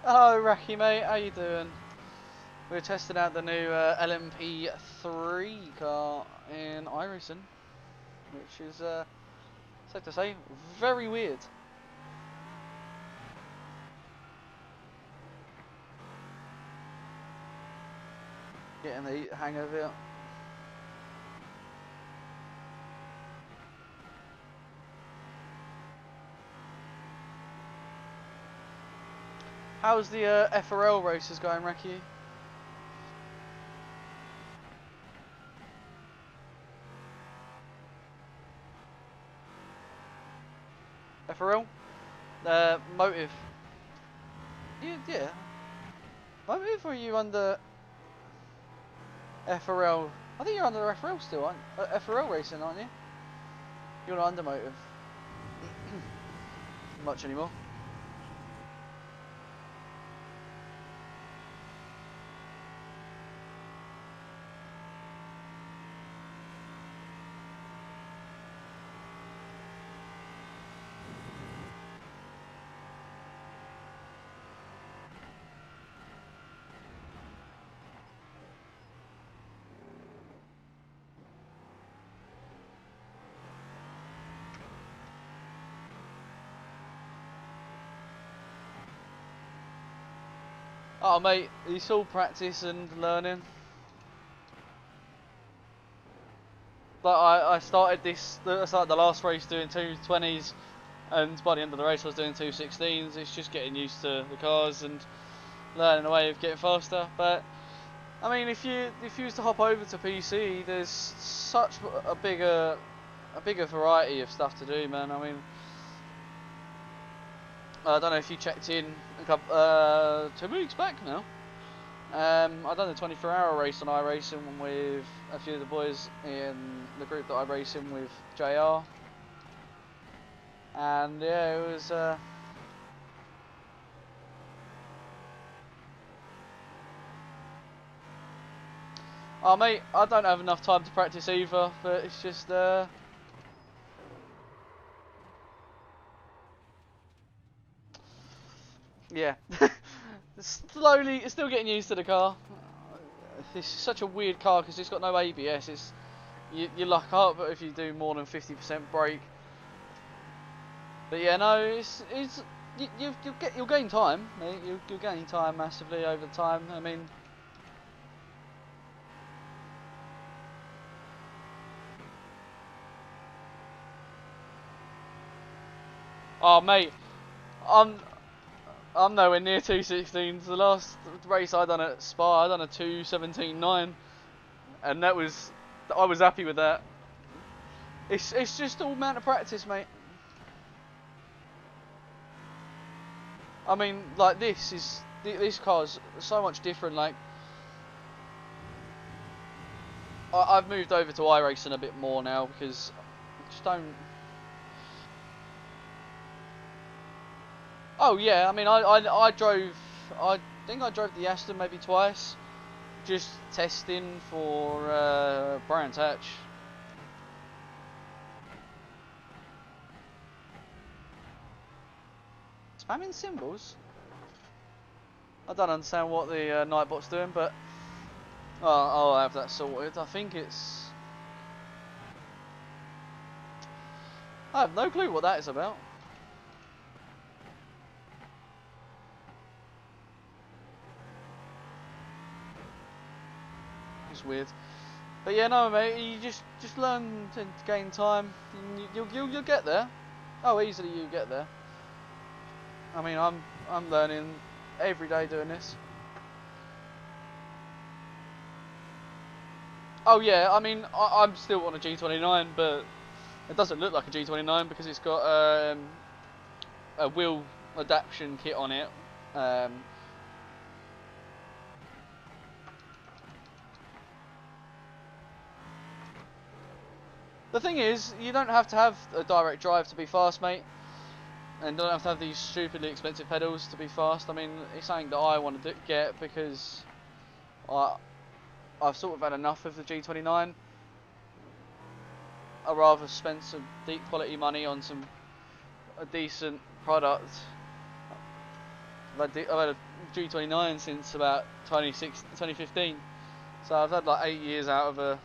Hello, Racky mate. How you doing? We're testing out the new LMP3 car in iRacing, which is safe to say very weird. Getting the hang of it. How's the FRL races going, Racky? FRL? Motive. Yeah. Motive, or are you under FRL? I think you're under FRL still, aren't you? FRL racing, aren't you? You're not under Motive. Much anymore. Oh mate, it's all practice and learning. But I started the last race doing 220s, and by the end of the race I was doing 216s. It's just getting used to the cars and learning a way of getting faster. But I mean, if you was to hop over to PC, there's such a bigger variety of stuff to do, man. I mean, I don't know if you checked in a couple 2 weeks back now. I done a 24-hour race on iRacing with a few of the boys in the group that I race in with JR, and yeah, it was. Oh mate, I don't have enough time to practice either, but it's just yeah. Slowly, it's still getting used to the car. It's such a weird car because it's got no ABS. You luck up if you do more than 50% brake. But yeah, no, you'll gain time, mate. You'll gain time massively over time. I mean, oh mate, I'm I'm nowhere near 216s. The last race I done at Spa, I done a 2:17.9, and I was happy with that. It's just all amount of practice, mate. I mean, like this car's so much different. Like I've moved over to iRacing a bit more now because I just don't. Oh yeah, I mean I drove. I think I drove the Aston maybe twice, just testing for Brands Hatch. Spamming symbols? I don't understand what the Nightbot's doing, but I'll have that sorted. I think it's. I have no clue what that is about. It's weird. But yeah, no, mate. You just learn to gain time. You'll get there. Oh, easily you get there. I mean, I'm learning every day doing this. Oh yeah, I mean, I'm still on a G29, but it doesn't look like a G29 because it's got a wheel adaptation kit on it. The thing is, you don't have to have a direct drive to be fast, mate. And don't have to have these stupidly expensive pedals to be fast. I mean, it's something that I want to get because I've sort of had enough of the G29. I'd rather spend some deep quality money on a decent product. I've had a G29 since about 2015. So I've had like 8 years out of a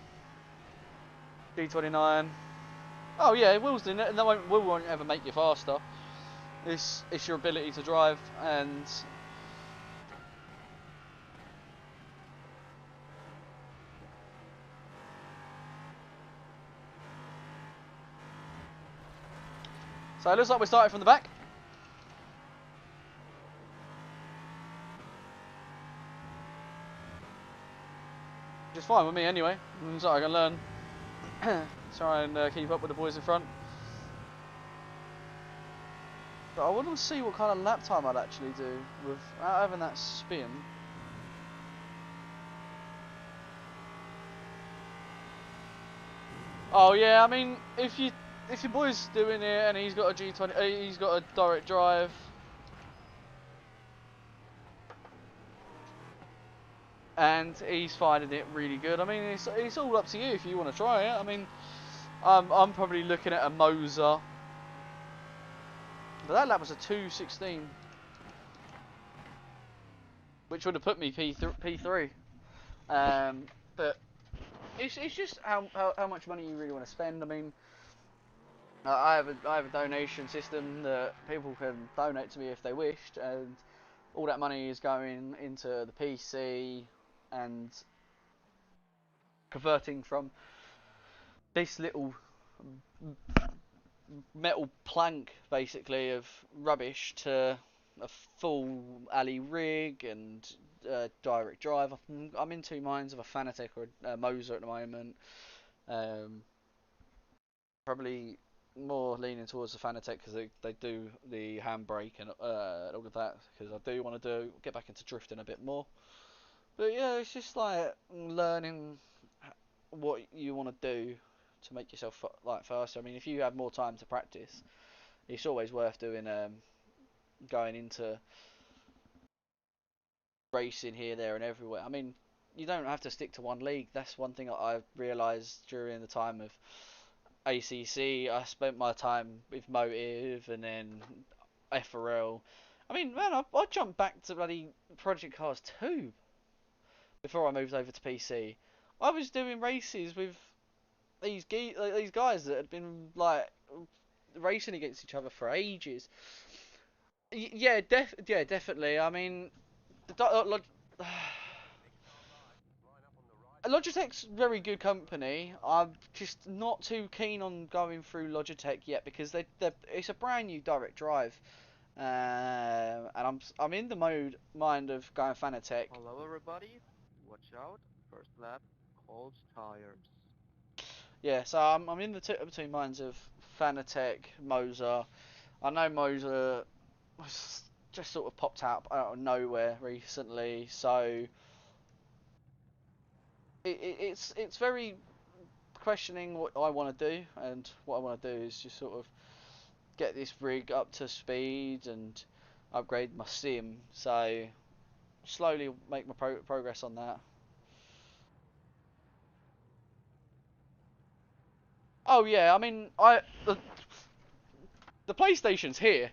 G29. Oh yeah, wheels in it, and wheel won't ever make you faster. It's your ability to drive, and so it looks like we're starting from the back. Which is fine with me anyway, so I can learn. Try and keep up with the boys in front. But I want to see what kind of lap time I'd actually do without having that spin. Oh yeah, I mean, if your boy's doing it and he's got a G20, he's got a direct drive. And he's finding it really good. I mean, it's all up to you if you want to try it. I mean, I'm probably looking at a Moser. But that lap was a 2:16, which would have put me P3. But it's just how much money you really want to spend. I mean, I have a donation system that people can donate to me if they wished, and all that money is going into the PC and converting from this little metal plank basically of rubbish to a full alley rig and direct drive. I'm in two minds of a Fanatec or a Moser at the moment. Probably more leaning towards the Fanatec because they do the handbrake and all of that, because I do want to get back into drifting a bit more. But yeah, it's just like learning what you want to do to make yourself like faster. I mean, if you have more time to practice, it's always worth doing going into racing here, there, and everywhere. I mean, you don't have to stick to one league. That's one thing I realised during the time of ACC. I spent my time with Motive and then FRL. I mean, man, I jumped back to bloody Project Cars 2 before I moved over to PC. I was doing races with these guys that had been like racing against each other for ages. Yeah, definitely. I mean, Logitech's very good company. I'm just not too keen on going through Logitech yet because it's a brand new direct drive, and I'm in the mind of going Fanatec. Hello everybody, watch out, first lap, cold tires. Yeah, so I'm in the two minds of Fanatec, Moser. I know Moser was just sort of popped out of nowhere recently, so it's very questioning what I want to do, and what I want to do is just sort of get this rig up to speed and upgrade my sim. So slowly make my progress on that. Oh yeah, I mean the PlayStation's here.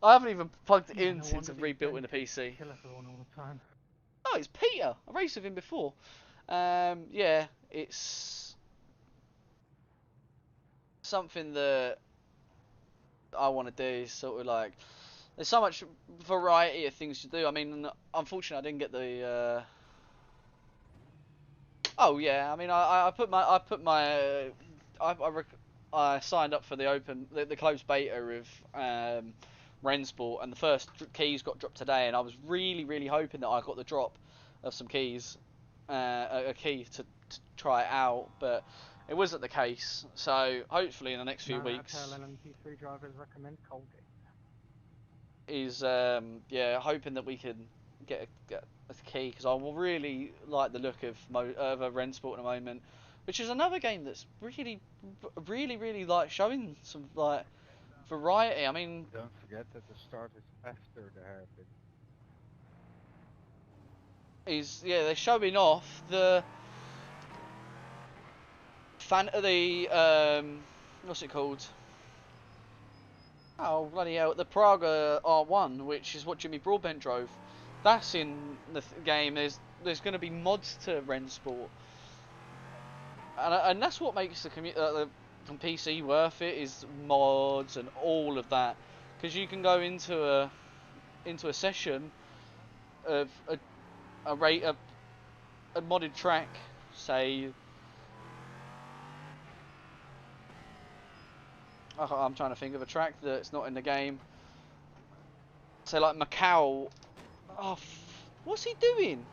I haven't even plugged it Yeah, in no since wonder I've these rebuilt in men the can PC. kill everyone all the time. Oh, it's Peter. I raced with him before. Yeah, it's something that I want to do. Is sort of like there's so much variety of things to do. I mean, unfortunately, I didn't get the. Oh yeah, I mean, I signed up for the the closed beta of Rensport, and the first keys got dropped today, and I was really hoping that I got the drop of some keys, a key to try it out, but it wasn't the case. So hopefully in the next few 9 out of 10 weeks LMP3 drivers recommend Colgate. is yeah, hoping that we can get a key, because I will really like the look of a Rensport at the moment, which is another game that's really like showing some like variety. I mean, Don't forget that the start is after the hairpin. they're showing off the what's it called? Oh bloody hell! The Praga R1, which is what Jimmy Broadbent drove. That's in the game. There's going to be mods to Rensport. And that's what makes the PC worth it, is mods and all of that, because you can go into a session of a modded track, say I'm trying to think of a track that's not in the game, say like Macau. Oh, what's he doing?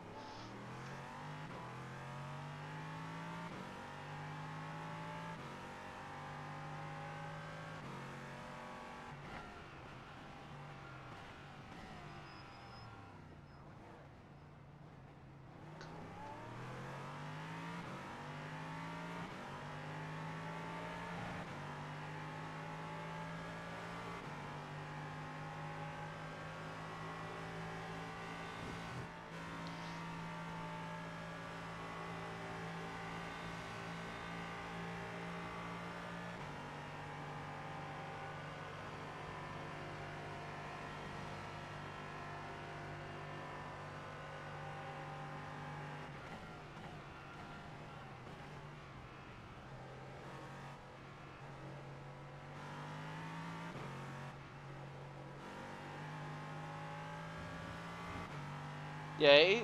Yeah.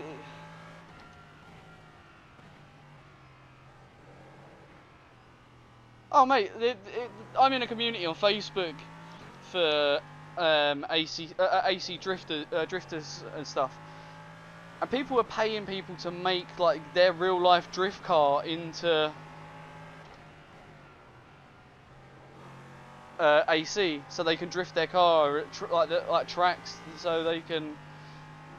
Oh mate, I'm in a community on Facebook for AC drifters and stuff, and people are paying people to make like their real life drift car into AC, so they can drift their car at like tracks, so they can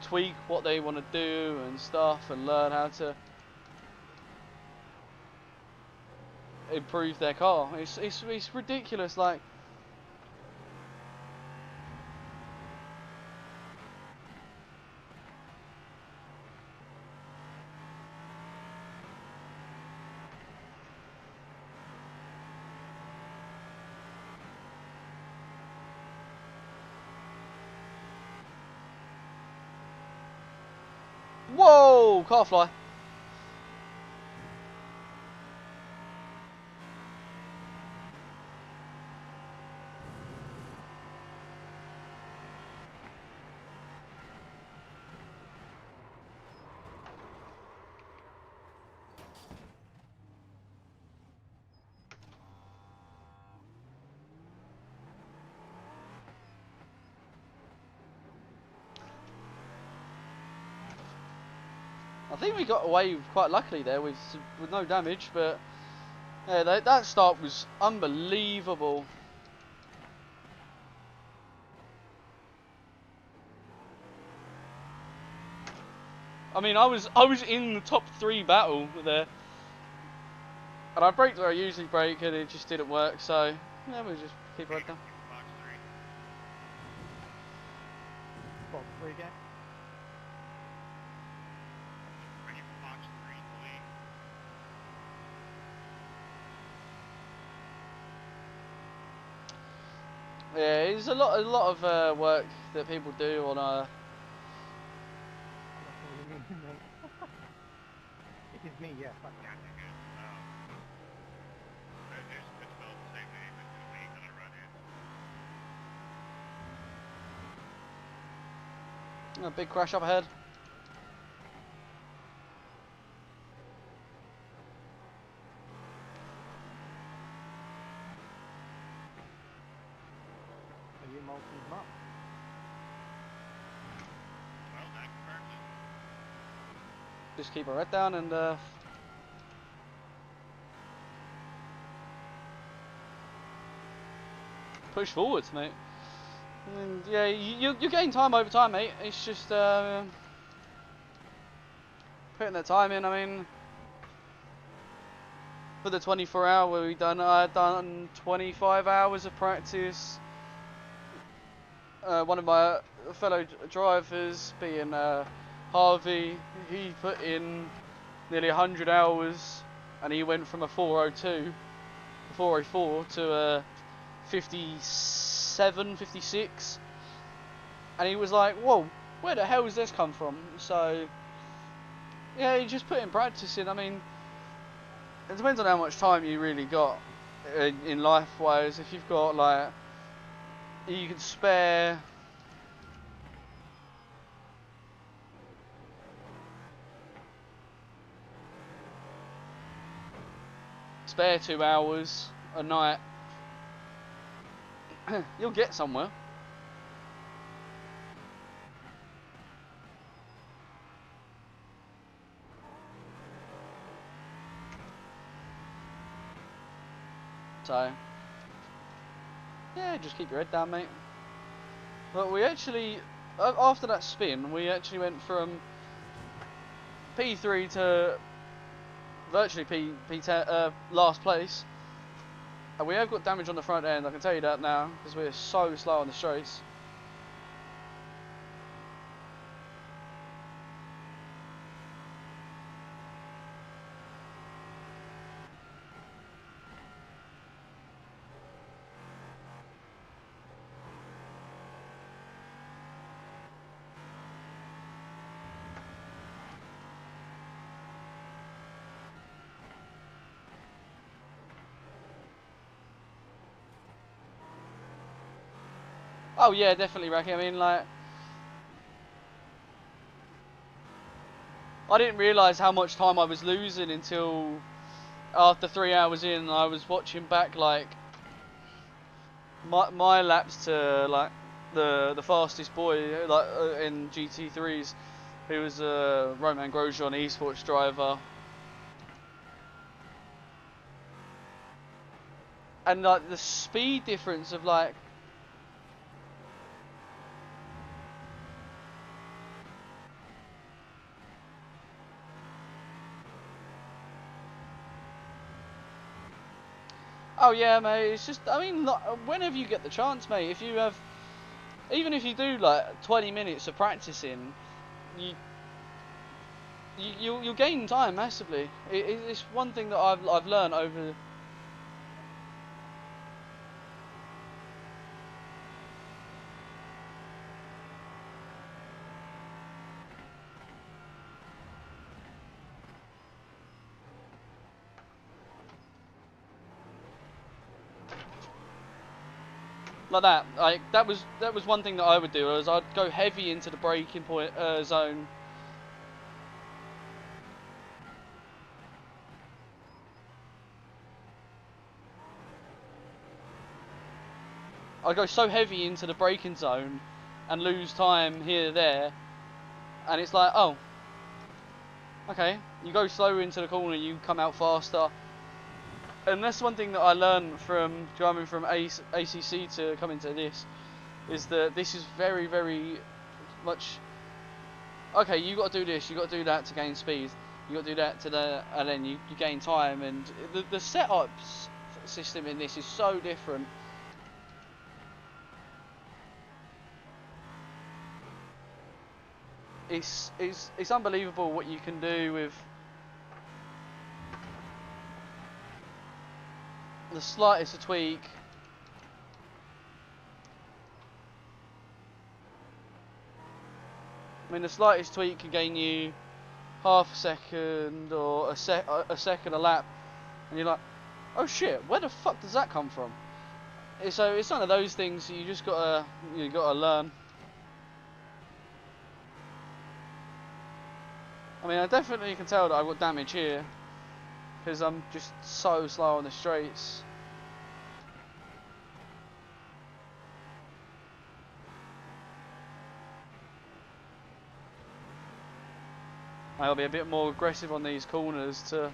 tweak what they want to do and stuff, and learn how to improve their car. It's ridiculous, like. Whoa, car fly. I think we got away quite luckily there with no damage, but yeah, that start was unbelievable. I mean, I was in the top 3 battle there, and I braked where I usually brake, and it just didn't work. So yeah, we'll just keep right down. Box 3 again. Yeah, it's a lot of work that people do on I'm not sure what you mean, mate. It is me, yeah. Fuck. a big crash up ahead. Are you multi map? Just keep our head down and push forwards, mate. And yeah, you gain time over time, mate. It's just putting that time in. I mean, for the 24-hour I done 25 hours of practice. One of my fellow drivers, being Harvey, he put in nearly 100 hours, and he went from a 402, a 404 to a 57, 56, and he was like, whoa, where the hell has this come from? So yeah, you just put in practice in. I mean, it depends on how much time you really got in life wise. If you've got like, you can spare spare 2 hours a night, you'll get somewhere. So yeah, just keep your head down, mate. But we actually, after that spin, we actually went from P3 to virtually P10, last place. And we have got damage on the front end, I can tell you that now, because we're so slow on the straights. Oh yeah, definitely, Racky. I mean, like, I didn't realise how much time I was losing until after 3 hours in. I was watching back like my laps to like the fastest boy like in GT3s, who was Roman Grosjean esports driver, and like the speed difference of like. Oh yeah, mate. It's just, I mean, whenever you get the chance, mate. If you have, even if you do like 20 minutes of practicing, you you'll gain time massively. It's one thing that I've learned over. Like that, like that was one thing that I would do. Was I'd go heavy into the braking point zone. I'd go so heavy into the braking zone and lose time here there, and it's like, oh, okay, you go slow into the corner, you come out faster. And that's one thing that I learned from coming from ACC to coming to this, is that this is very, very much, okay, you got to do this, you got to do that to gain speed, you got to do that and then you gain time, and the setups system in this is so different. It's unbelievable what you can do with the slightest tweak. I mean, the slightest tweak can gain you half a second or a second a lap, and you're like, oh shit, where the fuck does that come from? So it's one of those things you just gotta learn. I mean, I definitely can tell that I've got damage here because I'm just so slow on the straights. I'll be a bit more aggressive on these corners to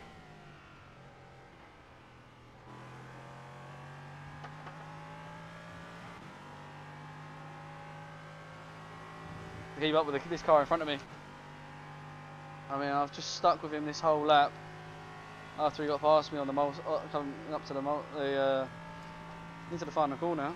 keep up with this car in front of me. I mean, I've just stuck with him this whole lap after he got past me on the coming up to the into the final corner.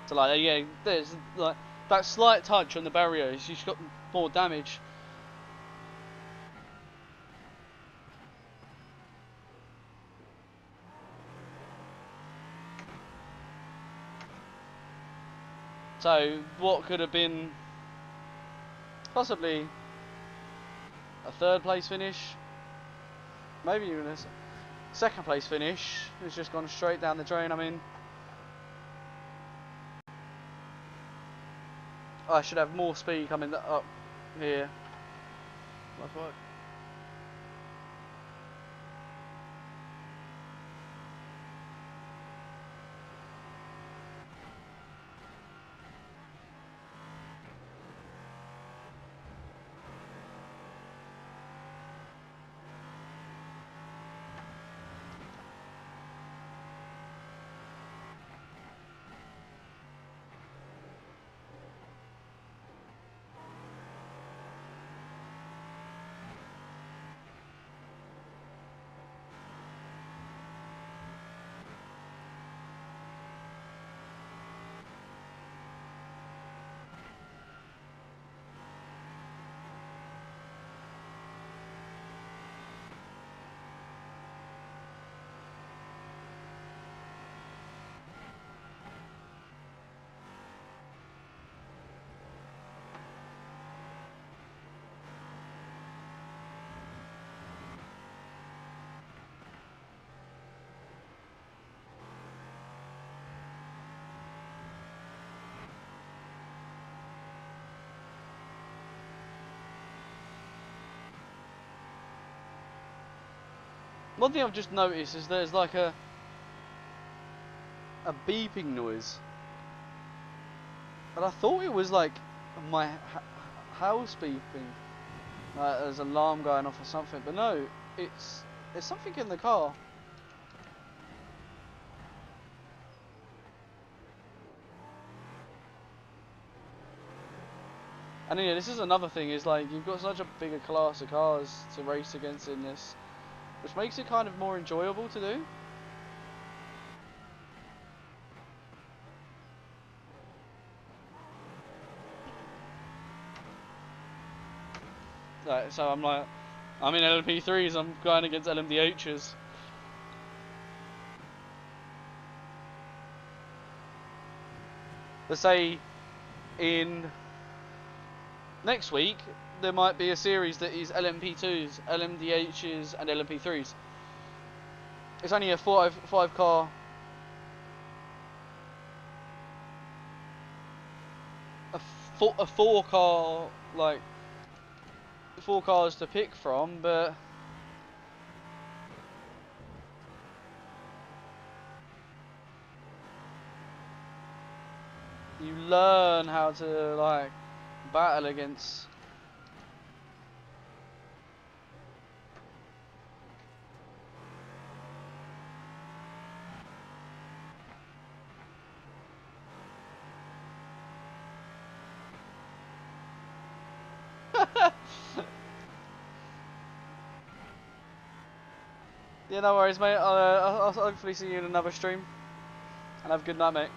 So like, yeah, there's like that slight touch on the barriers, you've got more damage. So what could have been possibly a third place finish, maybe even a second place finish, has just gone straight down the drain. I mean, I should have more speed coming up here. Más what? One thing I've just noticed is there's like a beeping noise, and I thought it was like my house beeping, like there's an alarm going off or something. But no, there's something in the car. And yeah, this is another thing, is like you've got such a bigger class of cars to race against in this, which makes it kind of more enjoyable to do. Like, so I'm in LMP3s, I'm going against LMDHs. Let's say in next week there might be a series that is LMP2s, LMDHs and LMP3s. It's only a five car a four car, like 4 cars to pick from, but you learn how to like battle against. Yeah, no worries, mate. I'll hopefully see you in another stream, and have a good night, mate.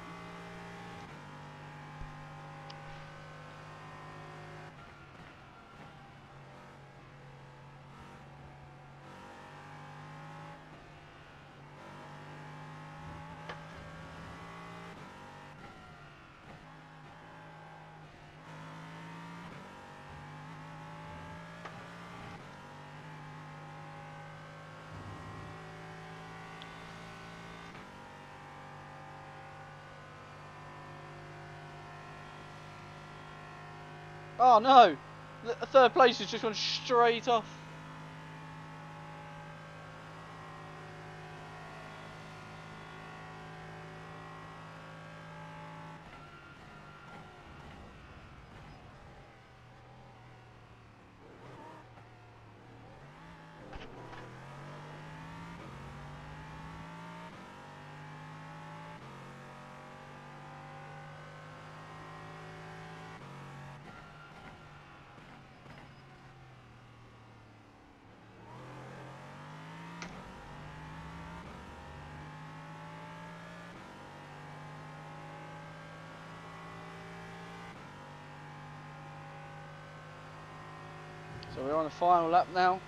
Oh no! The third place has just gone straight off. So we're on the final lap now.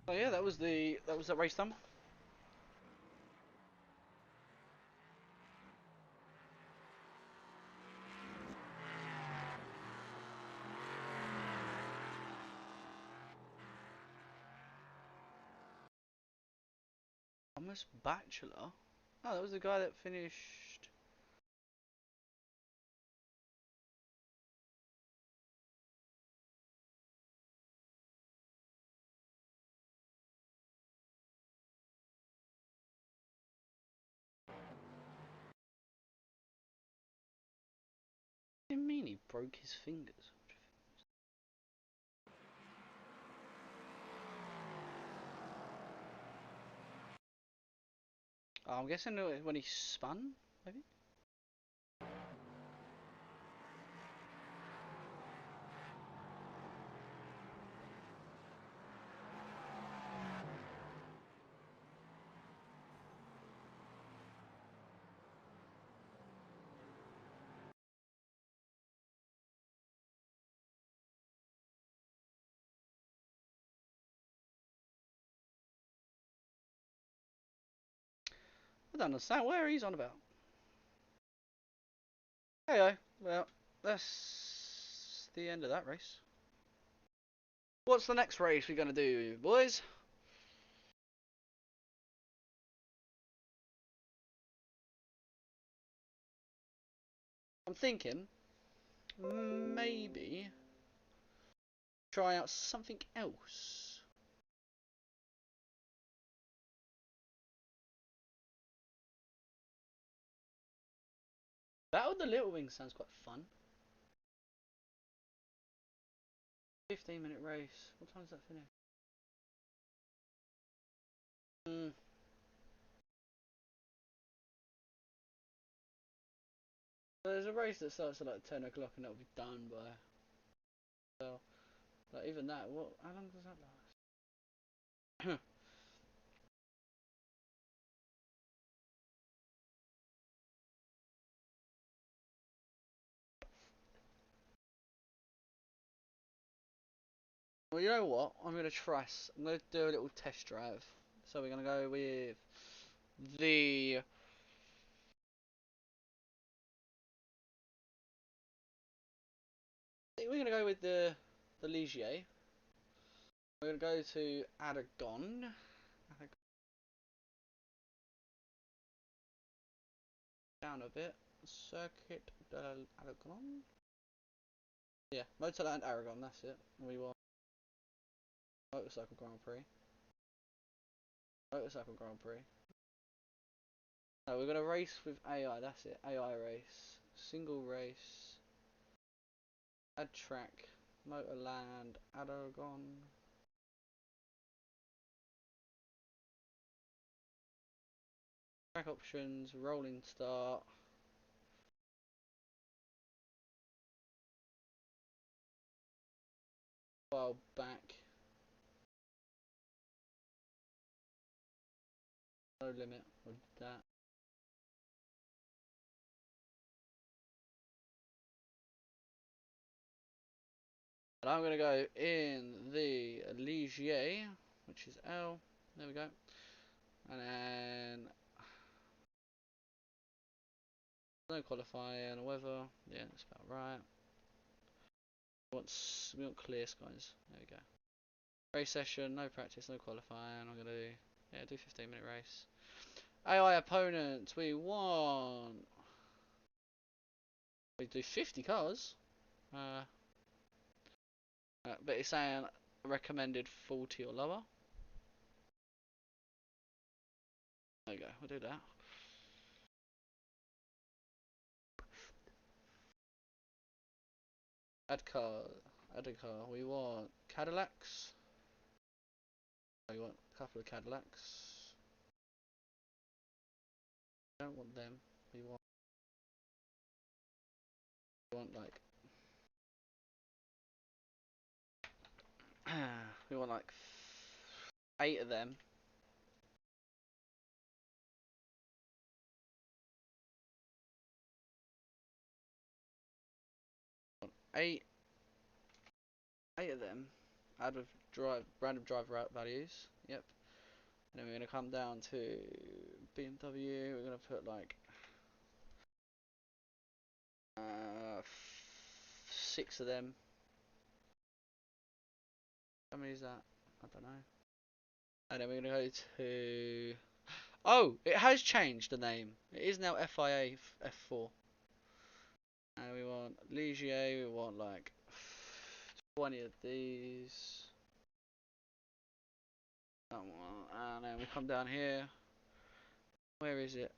So yeah, that was the race done. Thomas Bachelor. Oh, that was the guy that finished. What do you mean he broke his fingers? Oh, I'm guessing when he spun, maybe. I don't understand where he's on about. Hey, well, that's the end of that race. What's the next race we're gonna do, boys? I'm thinking maybe try out something else. Battle of the Little Wings sounds quite fun. 15-minute race. What time does that finish? There's a race that starts at like 10 o'clock and it'll be done by. Well, like even that. What? How long does that last? Well, you know what? I'm gonna try. I'm gonna do a little test drive. So we're gonna go with the. We're gonna go with the Ligier. We're gonna go to Aragon. Down a bit. Circuit de Aragon. Yeah, Motorland Aragon. That's it. We want Motorcycle Grand Prix. Motorcycle Grand Prix. No, we're gonna race with AI. That's it. AI race. Single race. Add track. Motorland Aragon. Track options. Rolling start. While back. No limit with that. And I'm gonna go in the Ligier, which is L. There we go. And then no qualifying or weather. Yeah, that's about right. We want clear skies. There we go. Race session, no practice, no qualifying. I'm gonna do 15-minute race. AI opponent, we want. We do 50 cars. But it's saying recommended 40 or lower. There we go. We'll do that. Add car. Add a car. We want Cadillacs. We want a couple of Cadillacs. Don't want them. We want like we want like 8 of them. Eight of them. Add with random driver route values. Yep. And then we're gonna come down to BMW. We're gonna put like 6 of them. How many is that? I don't know. And then we're gonna go to. Oh, it has changed the name. It is now FIA F4. And we want Ligier. We want like 20 of these. That one. And then we come down here. Where is it?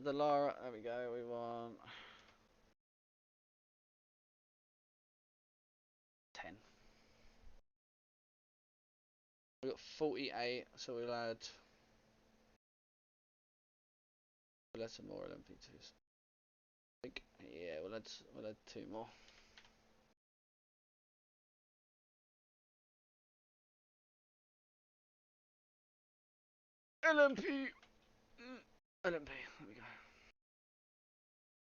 The Lara. There we go. We want 10. We got 48, so we'll add some more LMP2s. Yeah, we'll add 2 more. LMP. LMP. There we go.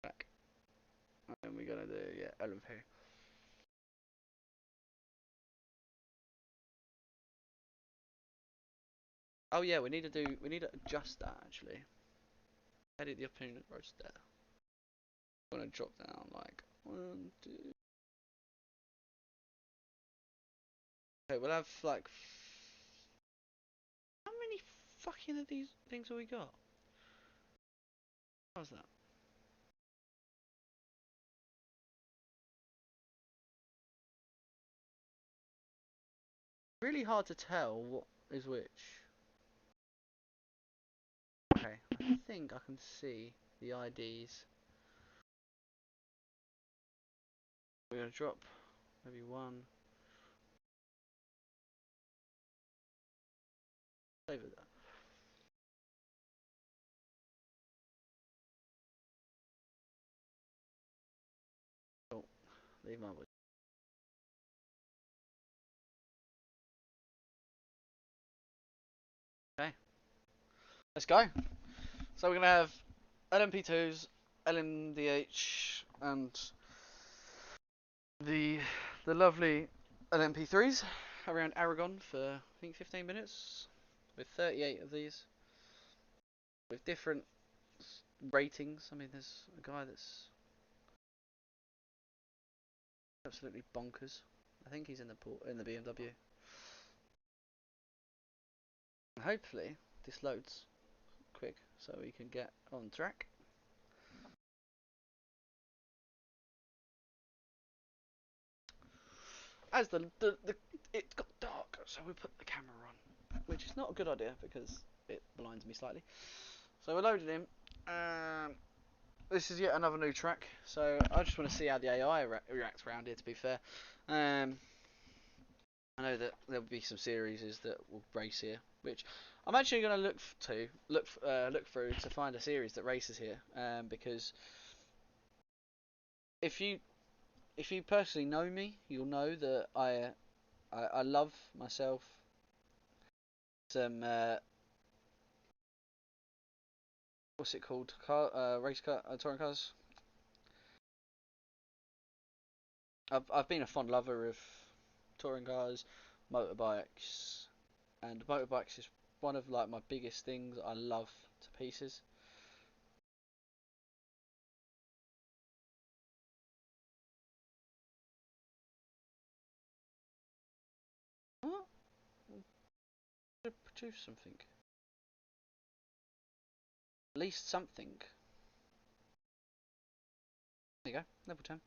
Back. And we're gonna do LMP. Oh yeah, we need to adjust that actually. Edit the opponent roster. I'm gonna drop down like 1, 2. Okay, we'll have like. How many fucking of these things have we got? How's that? Really hard to tell what is which. Okay, I think I can see the IDs. We're gonna drop maybe 1. Save it there. Oh, leave my wood. Okay, let's go. So we're gonna have LMP2s, LMDH, and the lovely LMP3s around Aragon for I think 15 minutes with 38 of these with different ratings. I mean, there's a guy that's absolutely bonkers. I think he's in the BMW. Hopefully this loads quick so we can get on track. As it got dark, so we put the camera on, which is not a good idea because it blinds me slightly. So we're loading in. This is yet another new track, so I just want to see how the AI reacts around here. To be fair, I know that there'll be some series that will race here, which I'm actually going to look through to find a series that races here, because if you personally know me, you'll know that I love myself some what's it called? Race car, touring cars. I've been a fond lover of touring cars, motorbikes, and motorbikes is one of like my biggest things I love to pieces. What? To produce something. At least something. There you go, level 10.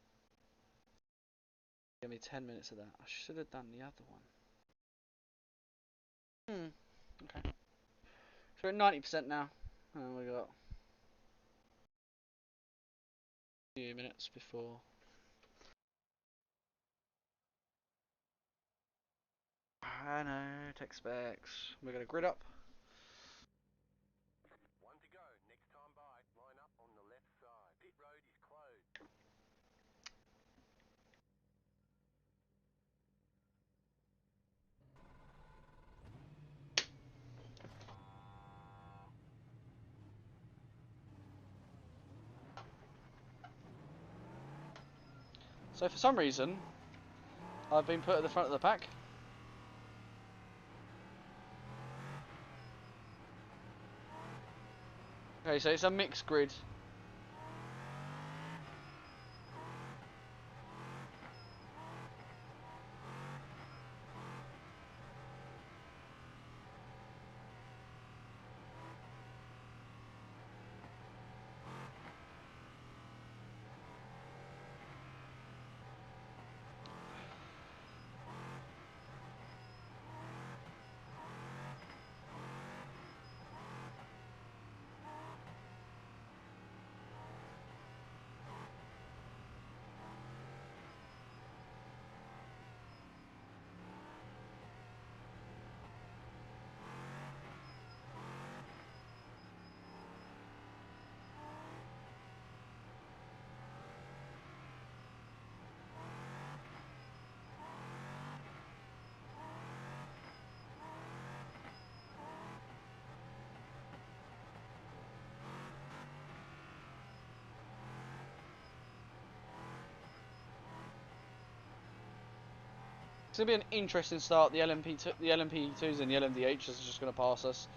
Give me 10 minutes of that. I should have done the other one. Okay. So we're at 90% now. And we got a few minutes before. I know, tech specs. We're gonna grid up. One to go. Next time by, line up on the left side. Pit road is closed. So for some reason, I've been put at the front of the pack. Okay, so it's a mixed grid. It's gonna be an interesting start. The the LMP2s and the LMDHs are just gonna pass us.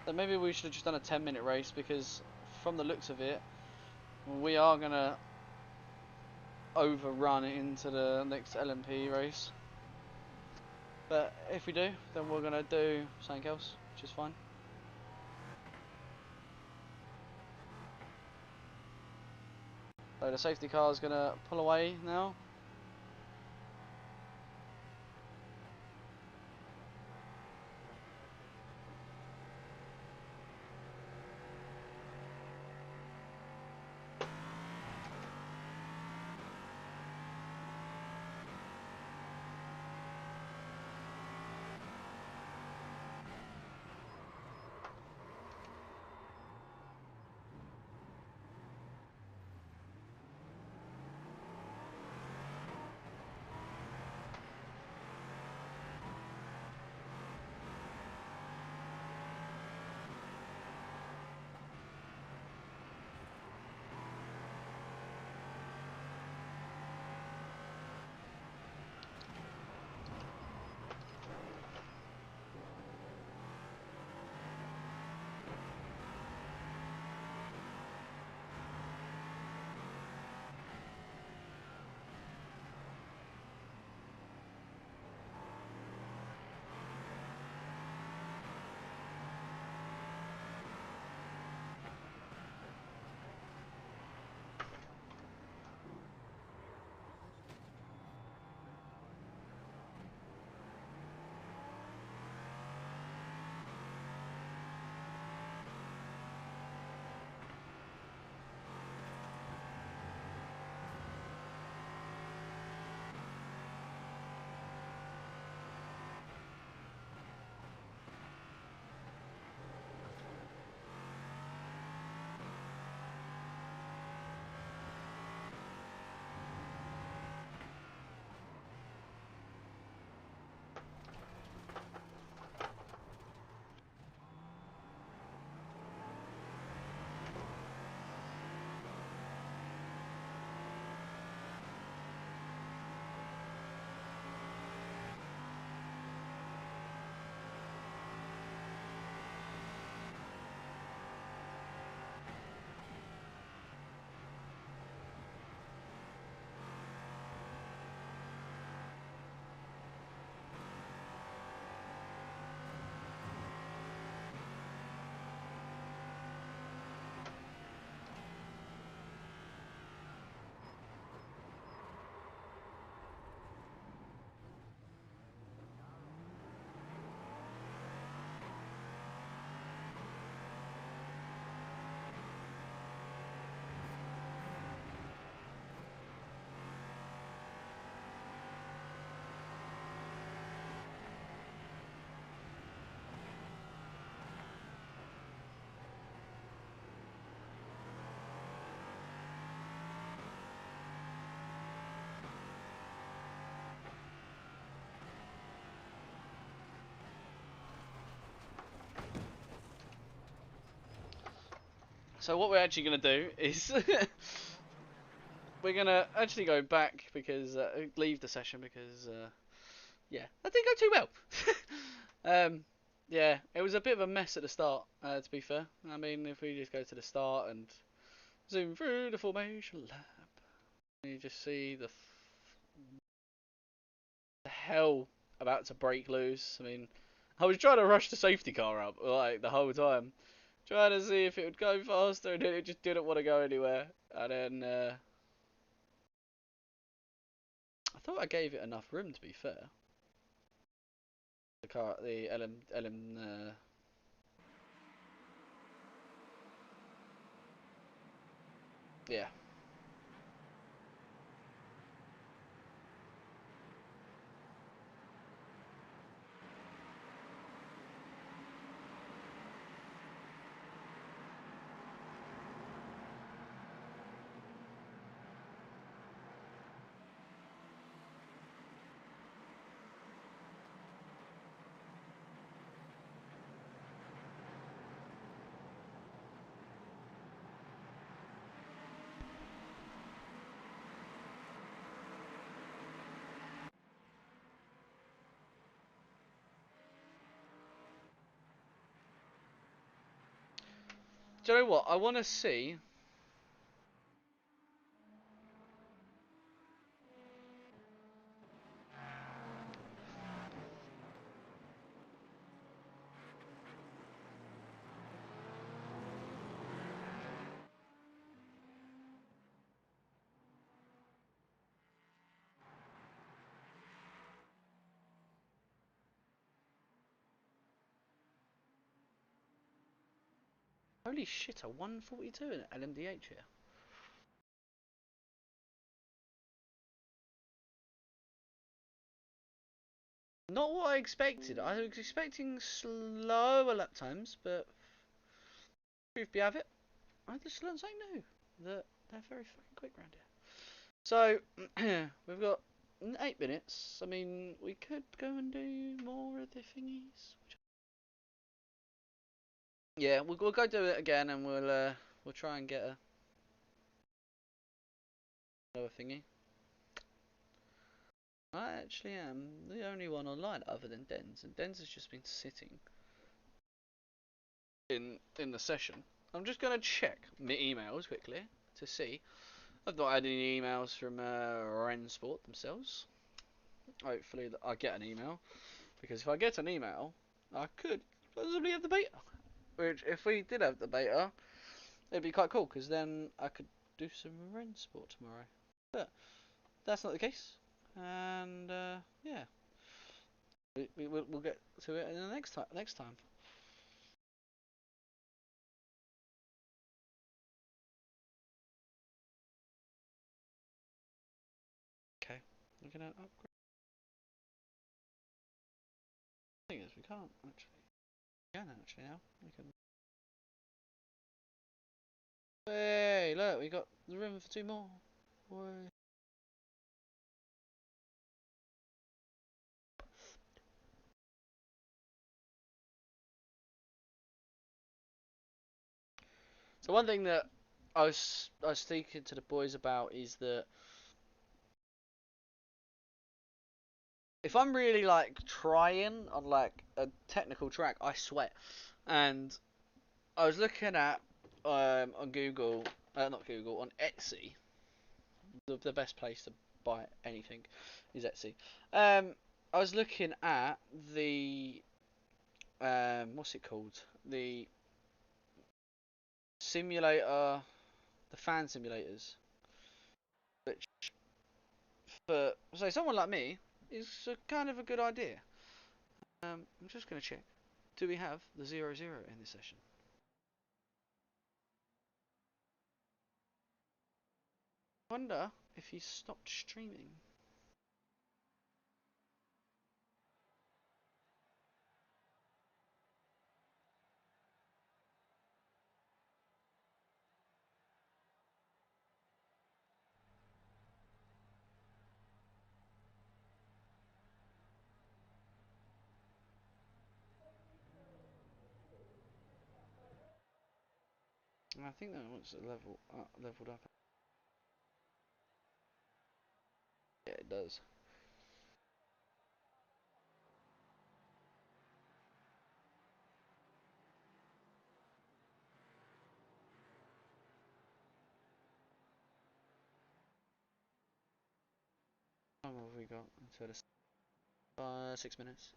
So maybe we should have just done a 10-minute race, because from the looks of it, we are gonna overrun into the next LMP race. But if we do, then we're gonna do something else, which is fine. So the safety car is gonna pull away now. So what we're actually going to do is we're going to actually go back because leave the session because yeah, that didn't go too well. Yeah, it was a bit of a mess at the start. To be fair, I mean, if we just go to the start and zoom through the formation lap, you just see the hell about to break loose. I mean, I was trying to rush the safety car up like the whole time, trying to see if it would go faster, and then it just didn't want to go anywhere. And then I thought I gave it enough room, to be fair. The car, the LM, yeah. Do you know what? I want to see. Holy shit, a 142 in LMDH here. Not what I expected. I was expecting slower lap times, but truth be have it, I just learned something new. That they're very fucking quick around here. So we've got 8 minutes. I mean, we could go and do more of the thingies. Yeah, we'll go do it again, and we'll try and get another thingy. I actually am the only one online other than Dens, and Dens has just been sitting in the session. I'm just gonna check my emails quickly to see. I've not had any emails from Rensport themselves. Hopefully I get an email, because if I get an email, I could possibly have the beta. Which, if we did have the beta, it'd be quite cool, because then I could do some Rensport tomorrow. But that's not the case, and yeah, we'll get to it in the next time. Okay, we're gonna upgrade. The thing is, we can't actually. We can actually now. We can. Hey, look, we got the room for 2 more. Boy. So one thing that I was speaking to the boys about is that if I'm really like trying on like a technical track, I sweat. And I was looking at on Google, not Google, on Etsy. The best place to buy anything is Etsy. I was looking at the what's it called? The simulator, the fan simulators, which for say someone like me is a kind of a good idea. I'm just going to check. Do we have the 0-0 in this session? I wonder if he stopped streaming. I think that wants to leveled up. Yeah, it does. How long have we got until the 6 minutes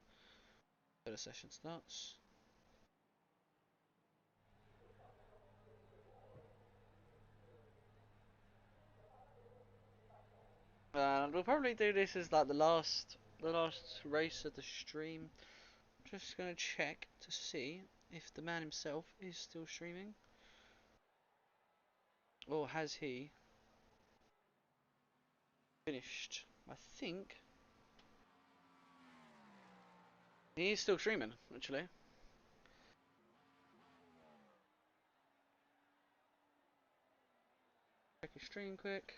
until the session starts? And we'll probably do this as like the last race of the stream. Just gonna check to see if the man himself is still streaming, or has he finished? I think he is still streaming actually. Check his stream quick.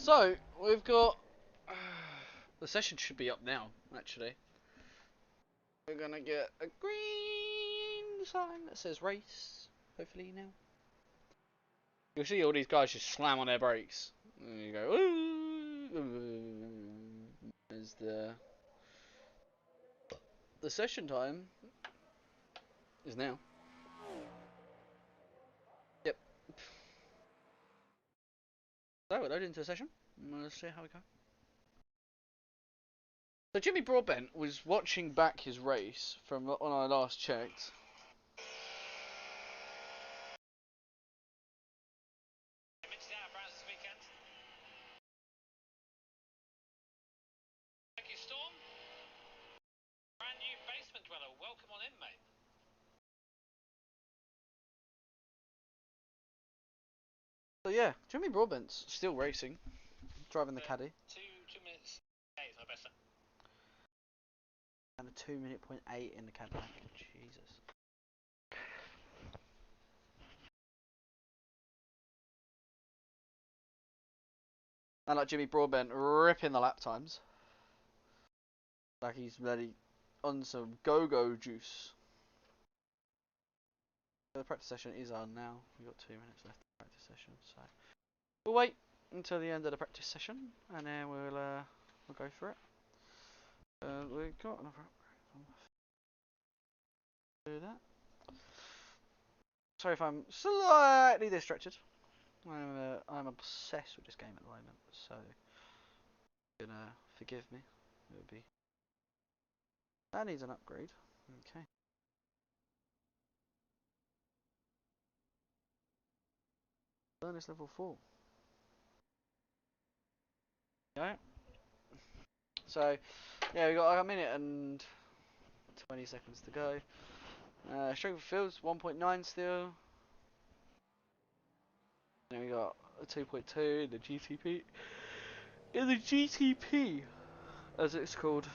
So we've got the session should be up now. Actually, we're gonna get a green sign that says race. Hopefully now. You'll see all these guys just slam on their brakes. And you go, ooh. As the session time is now. Yep. So we're loaded into a session. Let's see how we go. So Jimmy Broadbent was watching back his race from when I last checked. So yeah, Jimmy Broadbent's still racing, driving the Caddy. 2 minutes 8 is my best. And a 2:08 in the Cadillac. Jesus. And like Jimmy Broadbent ripping the lap times. Like he's ready on some go-go juice. The practice session is on now. We've got 2 minutes left of the practice session, so we'll wait until the end of the practice session and then we'll go through it. We've got another do that. Sorry if I'm slightly distracted. I'm obsessed with this game at the moment, so you're gonna forgive me. It would be that needs an upgrade. Okay. Bonus level 4. Yeah. So yeah, we got like a minute and 20 seconds to go. Strength of fields 1.9 still. Then we got a 2.2 in the GTP. In the GTP, as it's called,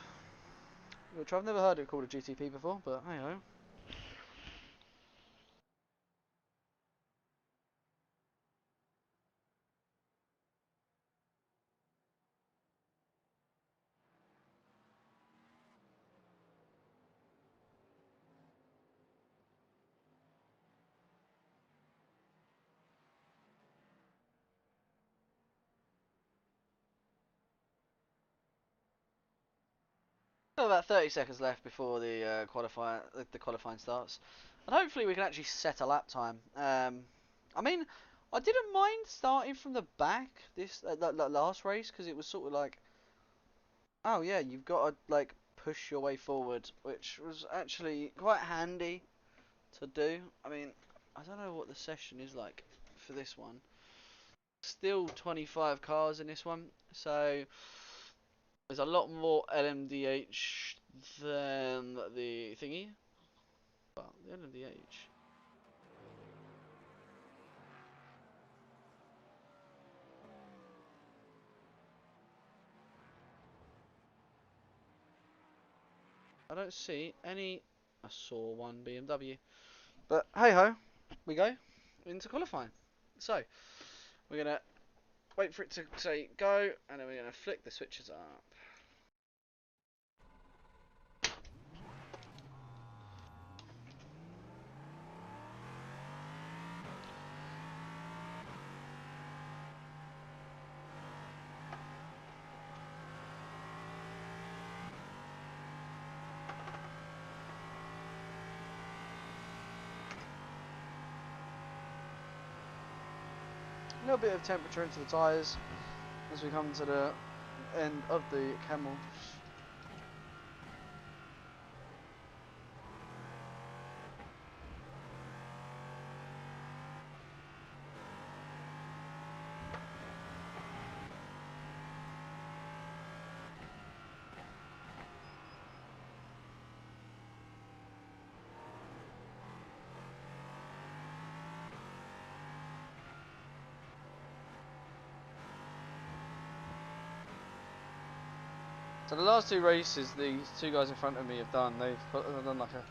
which I've never heard it called a GTP before, but hey ho. Got about 30 seconds left before the qualifying starts, and hopefully we can actually set a lap time. I mean, I didn't mind starting from the back this that last race because it was sort of like, oh yeah, you've got to like push your way forward, which was actually quite handy to do. I mean, I don't know what the session is like for this one. Still 25 cars in this one, so there's a lot more LMDH than the thingy. Well, the LMDH. I don't see any. I saw one BMW, but hey ho, we go into qualifying. So we're gonna wait for it to say go, and then we're gonna flick the switches up. A little bit of temperature into the tyres as we come to the end of the camel. So the last two races, these two guys in front of me have done. They've done like a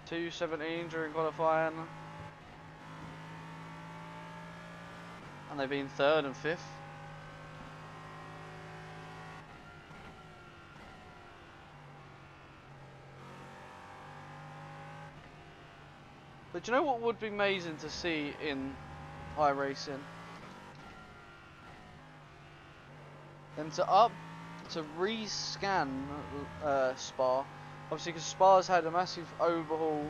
2:17 during qualifying, and they've been third and fifth. But do you know what would be amazing to see in iRacing? Them to rescan Spa. Obviously, because Spa's had a massive overhaul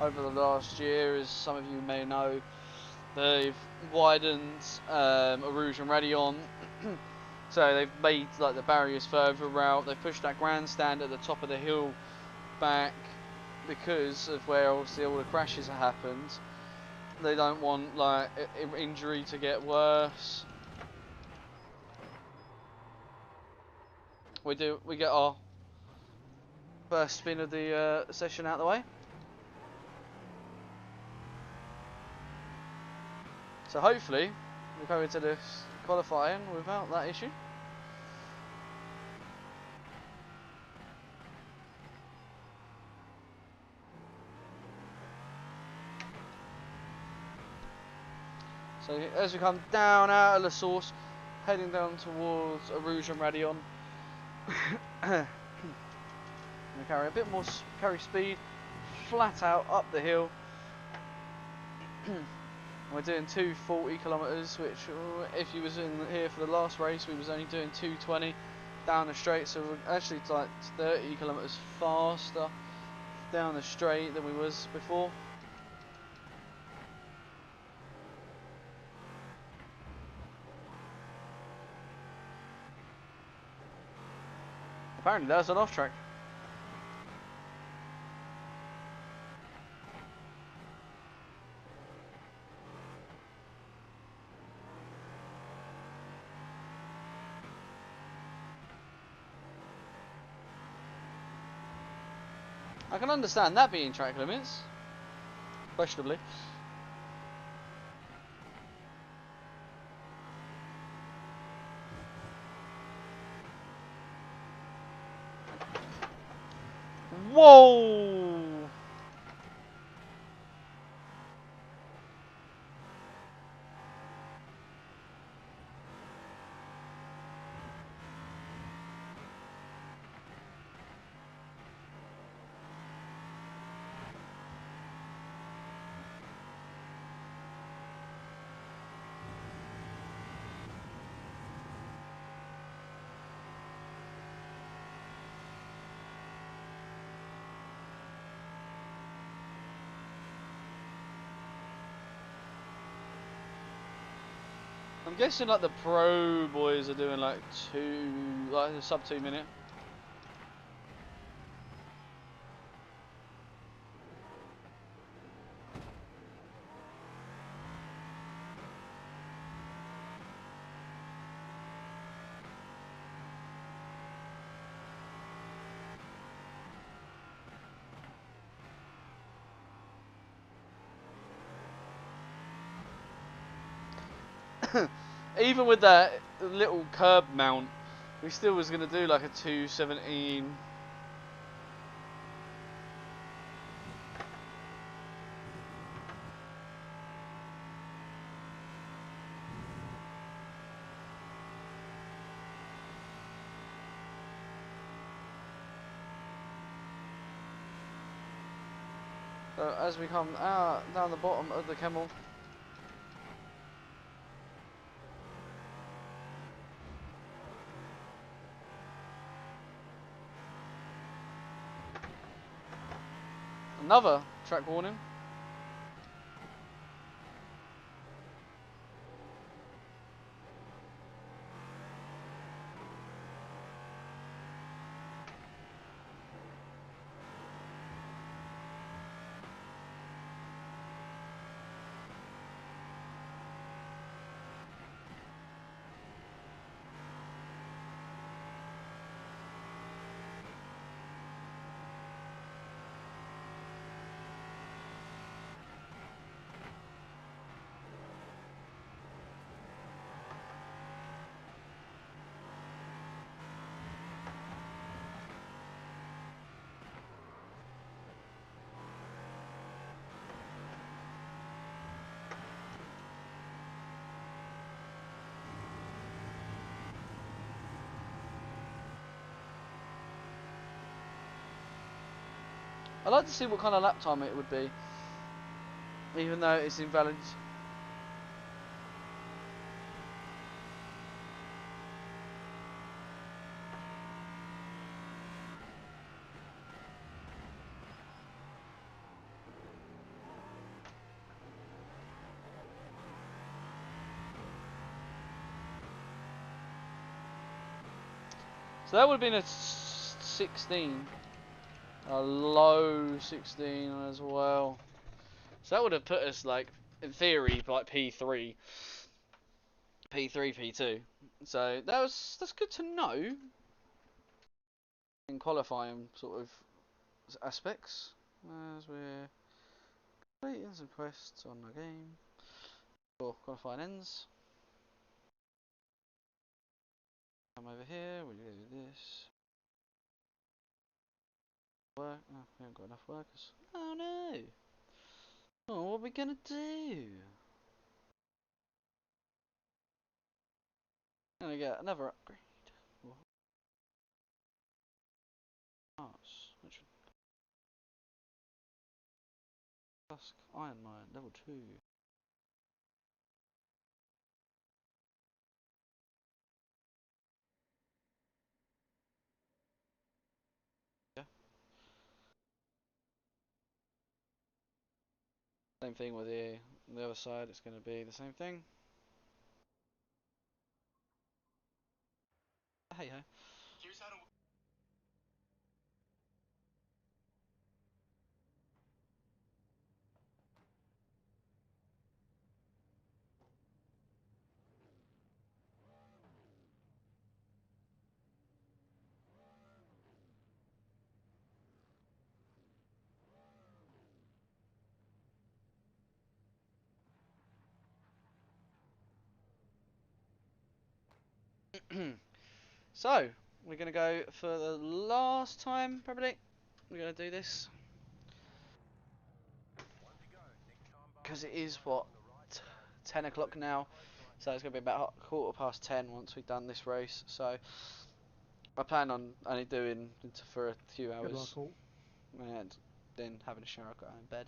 over the last year, as some of you may know. They've widened Arouge and Radeon, so they've made like the barriers further out. They've pushed that grandstand at the top of the hill back because of where obviously all the crashes have happened. They don't want like injury to get worse. We get our first spin of the session out of the way. So hopefully we go into this qualifying without that issue. So as we come down out of the source, heading down towards Arouge and Radeon, we carry a bit more speed, flat out up the hill. We're doing 240 kilometers, which if you was in here for the last race, we was only doing 220 down the straight. So we're actually like 30 kilometers faster down the straight than we was before. Apparently that's an off track. I can understand that being track limits, questionably. Whoa! I'm guessing like the pro boys are doing like a sub 2 minute. Even with that little curb mount, we still was going to do like a 217. So as we come out down the bottom of the Camel, another track warning. I'd like to see what kind of lap time it would be. even though it's invalid. So that would have been a 16, a low 16 as well. So that would have put us like, in theory, like P3, P2. So that's good to know in qualifying sort of aspects as we're completing some quests on the game before qualifying ends. Come over here. We're gonna do this. Work. Oh, we haven't got enough workers. Oh no. Oh, what are we gonna do? Gonna get another upgrade. Parts. Which Tusk Iron Mine level 2. Yeah. Same thing with the other side. It's gonna be the same thing. Hey ho. Here's how to So we're gonna go for the last time probably. We're gonna do this because it is what 10 o'clock now, so it's gonna be about 10:15 once we've done this race. So I plan on only doing it for a few Good luck, hours Colt. and then having a shower, go in bed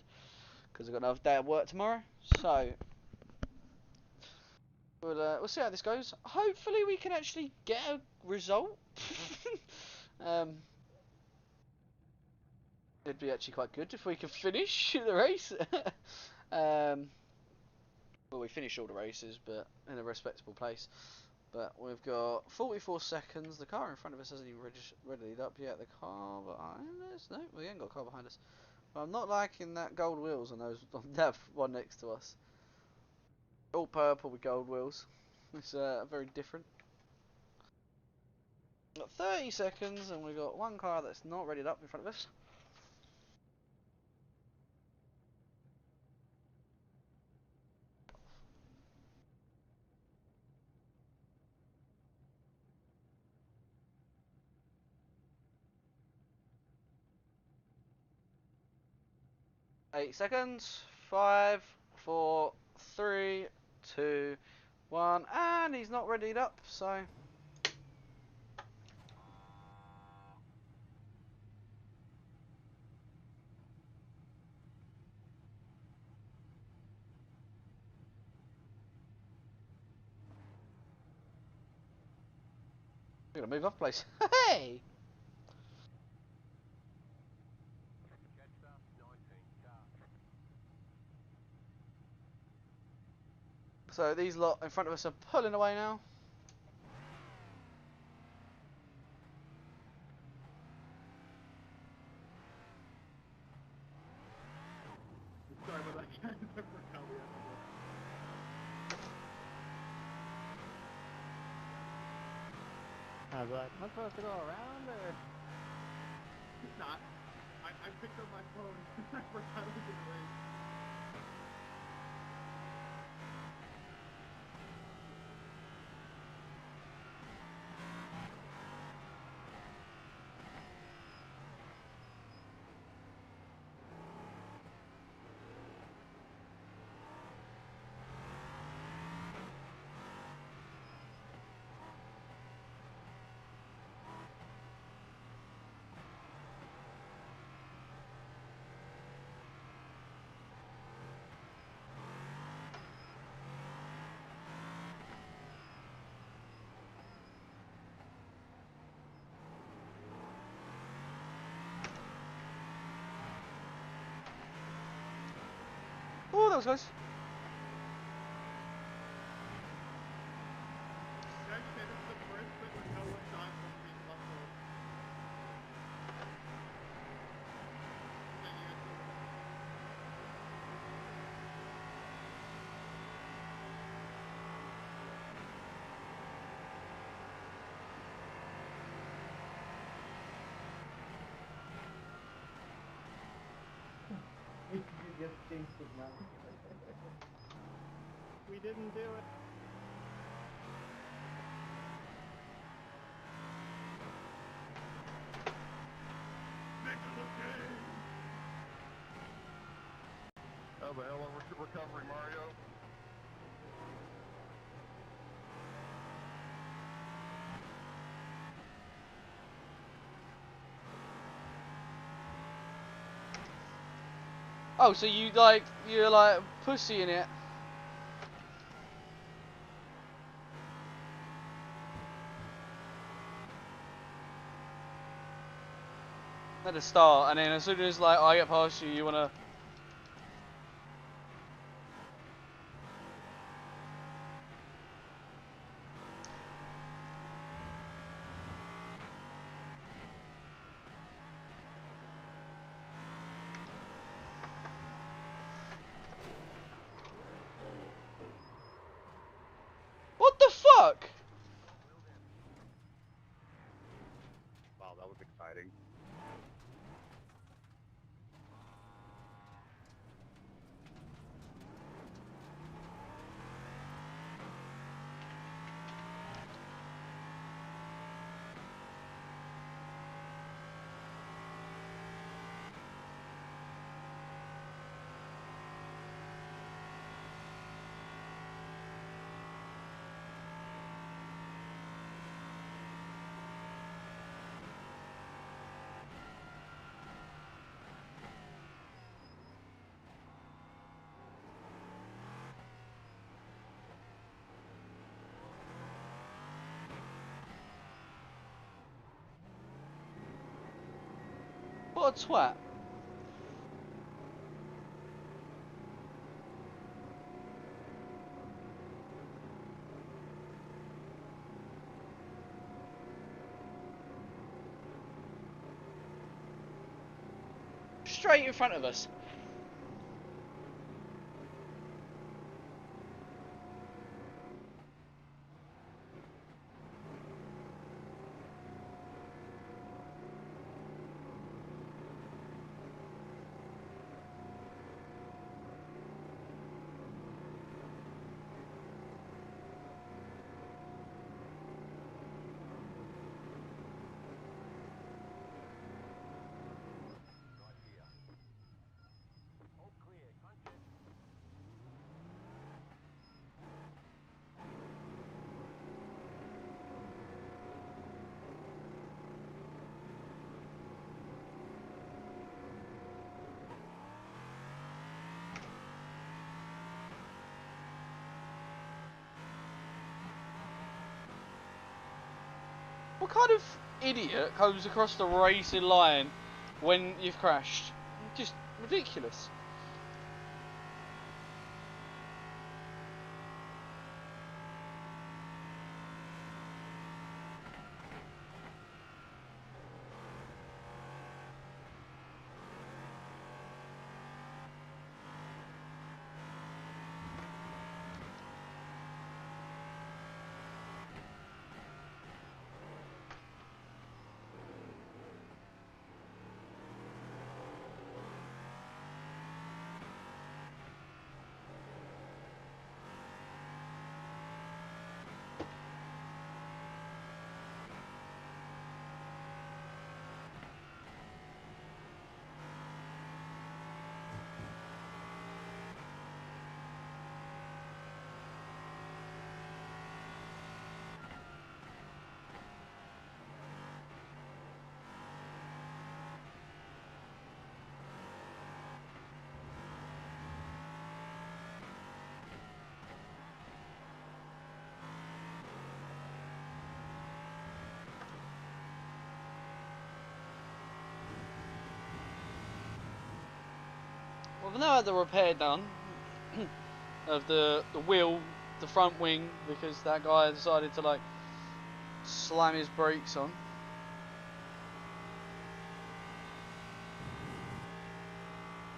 because I've got another day at work tomorrow. So we'll see how this goes. Hopefully we can actually get a result. um, It'd be actually quite good if we could finish the race. Well, we finish all the races, but in a respectable place. But we've got 44 seconds. The car in front of us hasn't even readied up yet. The car behind us? No, we ain't got a car behind us. But I'm not liking that gold wheels on those on that one next to us. All purple with gold wheels. It's very different. Got 30 seconds, and we've got one car that's not readied up in front of us. Eight seconds. 5, 4, 3, 2, 1, and he's not readied up, so we're gonna move off place. Hey! Jetstar 19 car. So these lot in front of us are pulling away now. Sorry about that, guys. I forgot we had to go. I was like, am I supposed to go around or? It's not. I picked up my phone and I forgot it was in the race. that was close. Can I just say this is the first clip where no one died from being muscle? You just jinxed it, man. We didn't do it. How the hell over recovery, Mario? Oh, so you're like pussy in it. At the start, and then as soon as like I get past you, you wanna. What the fuck? Wow, that was exciting. What a twat. Straight in front of us. Right here. All clear. Contact. What kind of idiot comes across the racing line when you've crashed? Just ridiculous. Well, I've now had the repair done. of the wheel, the front wing, because that guy decided to like slam his brakes on.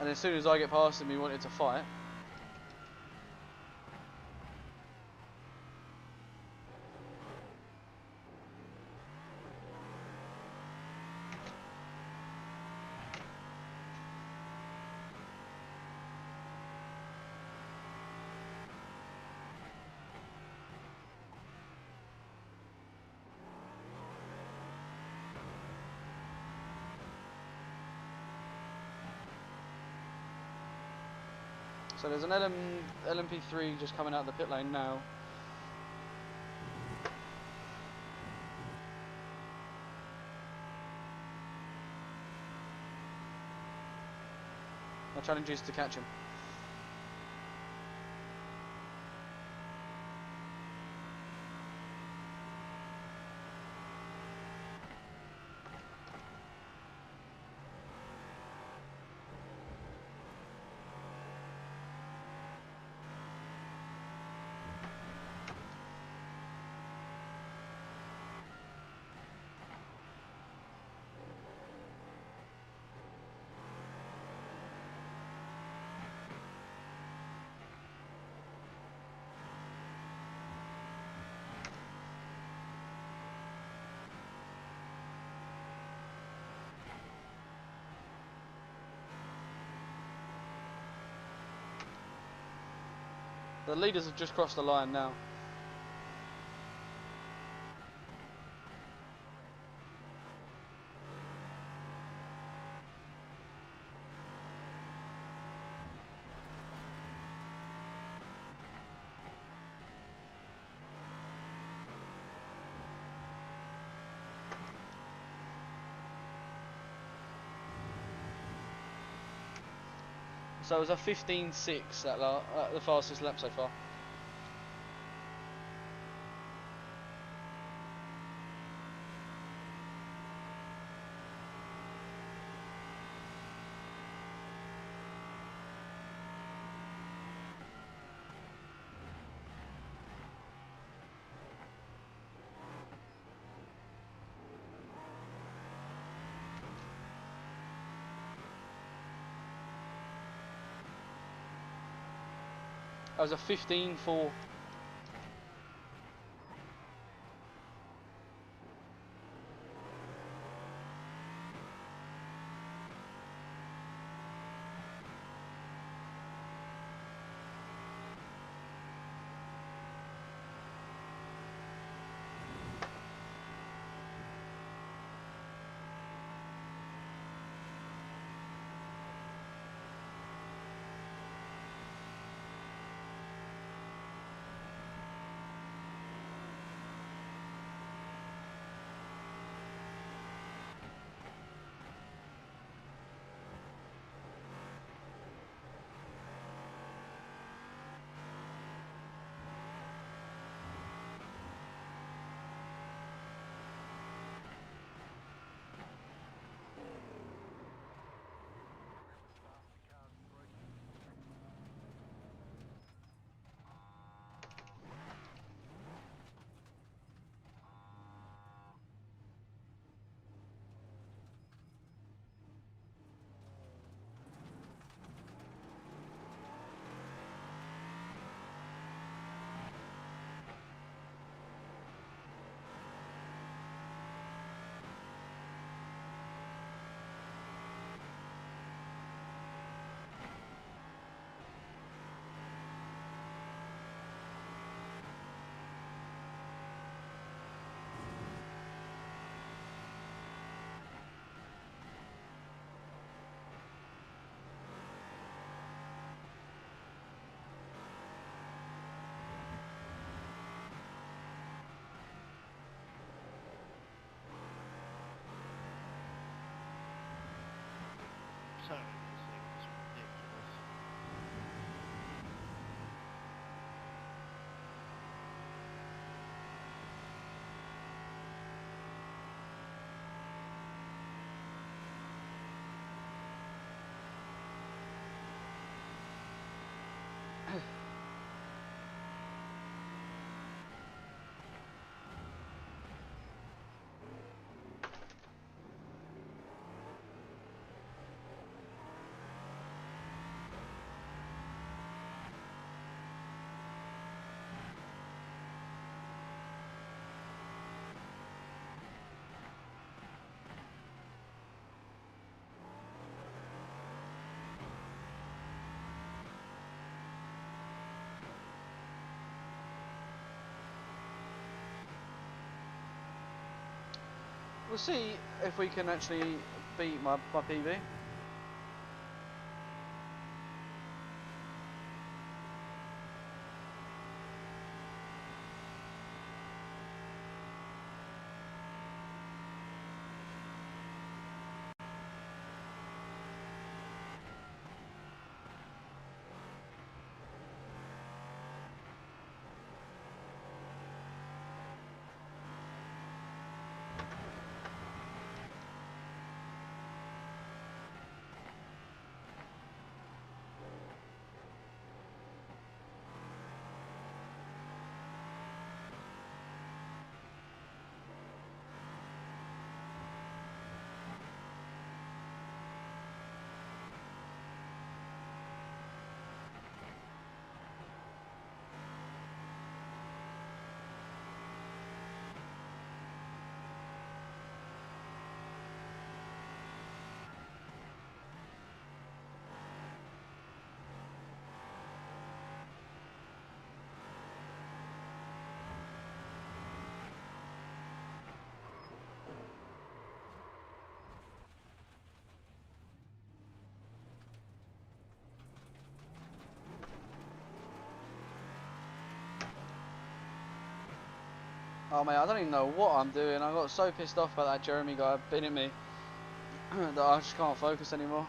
And as soon as I get past him, he wanted to fight. So there's an LMP3 just coming out of the pit lane now. My challenge is to catch him. The leaders have just crossed the line now. So it was a 15.6 that the fastest lap so far. That was a 15.4. So, this thing is ridiculous. We'll see if we can actually beat my PB. Oh mate, I don't even know what I'm doing. I got so pissed off by that Jeremy guy beating me that I just can't focus anymore.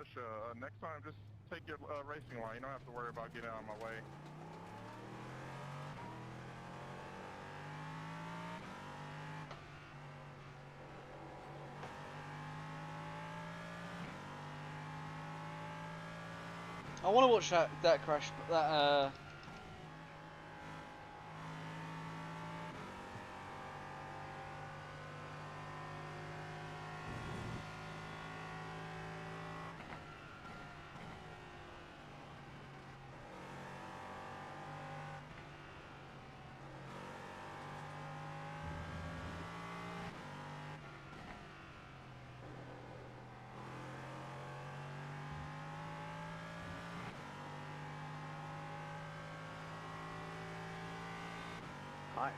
Russia. Next time, just take your racing line. You don't have to worry about getting out of my way. I want to watch that crash, that Hi.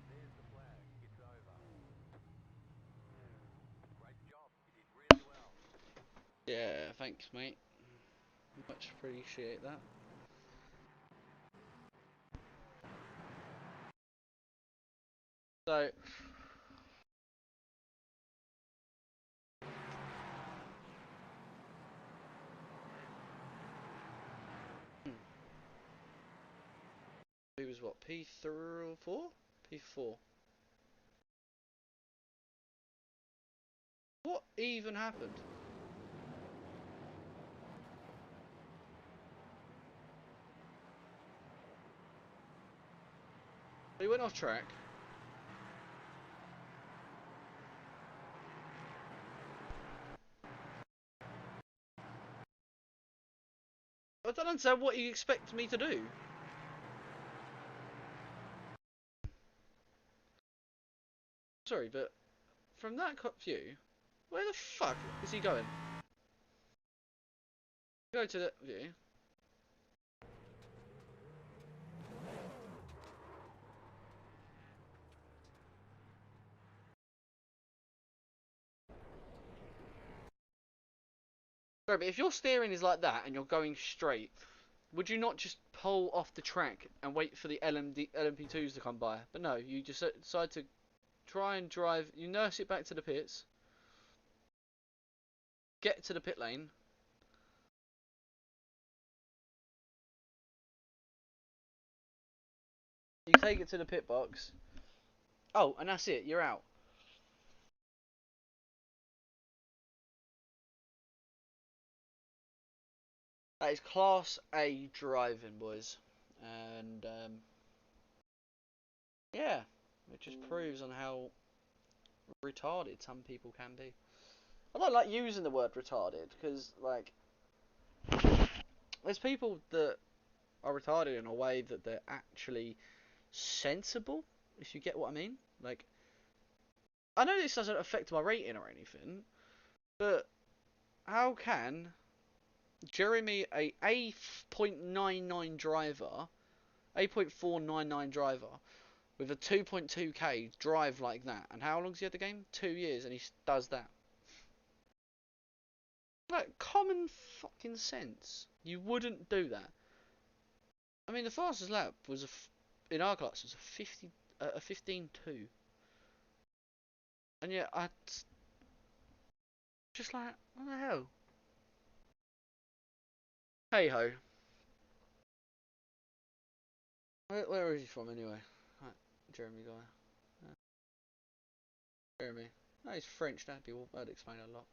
There's the flag. It's over. Great job. You did really well. yeah, thanks, mate. Much appreciate that. So, he was what, P4? P4. What even happened? He went off track. I don't understand what you expect me to do. Sorry, but from that view, where the fuck is he going? Go to that view. Sorry, but if your steering is like that and you're going straight, would you not just pull off the track and wait for the LMP2s to come by? But no, you just decide to try and drive. You nurse it back to the pits, get to the pit lane. You take it to the pit box. Oh, and that's it. You're out. That is Class A driving, boys. And yeah, it just proves on how retarded some people can be. I don't like using the word retarded because, like, there's people that are retarded in a way that they're actually sensible, if you get what I mean. Like, I know this doesn't affect my rating or anything, but how can Jeremy, a A.99 driver, A.499 driver, with a 2.2k drive like that? And how long's he had the game? 2 years, and he does that. Like, common fucking sense. You wouldn't do that. I mean, the fastest lap was in our class was a 15.2, and yet I just like, what the hell? Hey ho. Where is he from anyway? Right, Jeremy guy. Jeremy. No, he's French. That'd explain a lot.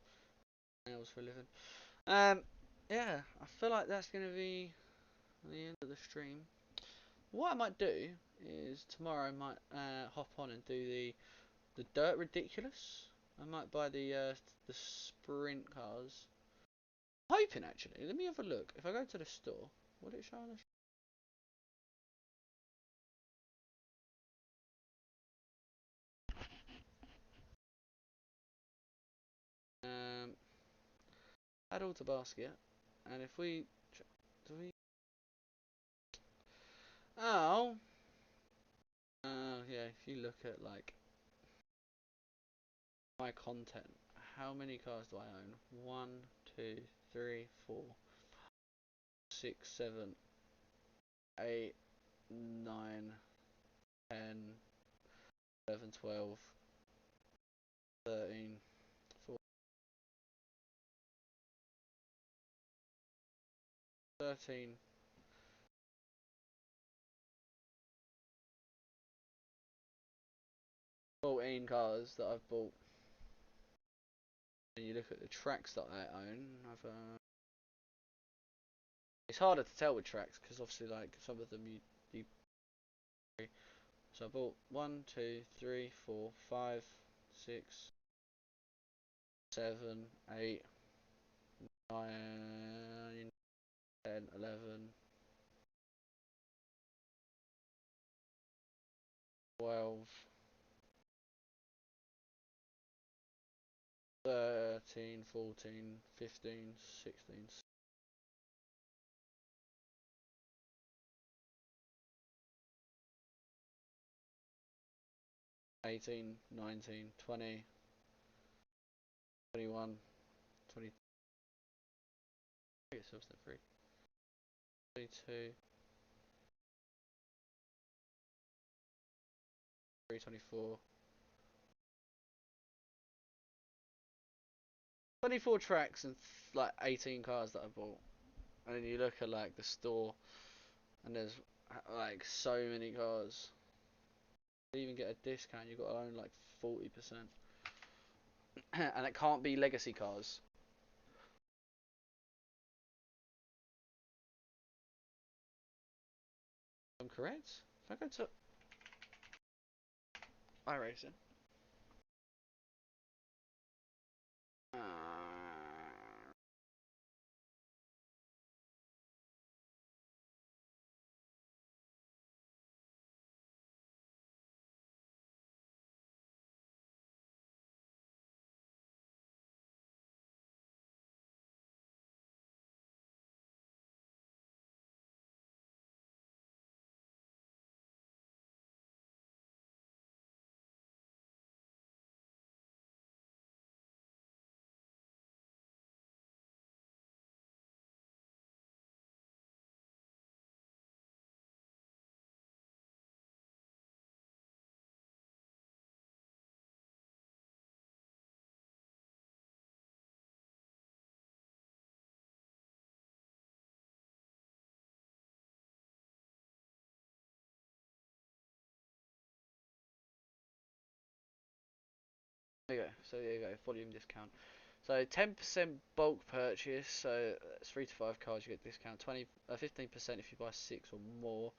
Nails for a living. Yeah, I feel like that's gonna be the end of the stream. What I might do is tomorrow I might hop on and do the Dirt Ridiculous. I might buy the sprint cars. I'm hoping actually. Let me have a look. If I go to the store, would it show on the? add all to basket, and if we do we oh yeah, if you look at like my content, how many cars do I own? 1, 2, 3, 4, 6, 7, 8, 9, 10, 11, 12, 13, 14, 13, 14 cars that I've bought. And you look at the tracks that I own, it's harder to tell with tracks because obviously like some of them you so I bought 1, 2, 3, 4, 5, 6, 7, 8, 9, 10, 11, 12, 13, 14, 15, 16, 18, 19, 20, 21, 22, 22, 24, 24 tracks and like 18 cars that I bought. And then you look at like the store and there's like so many cars. You even get a discount, you've got to own like 40%. And it can't be legacy cars. I'm correct? If I go to iRacing. There you go. So there you go. Volume discount. So 10% bulk purchase. So it's 3 to 5 cars. You get discount. 15% if you buy 6 or more.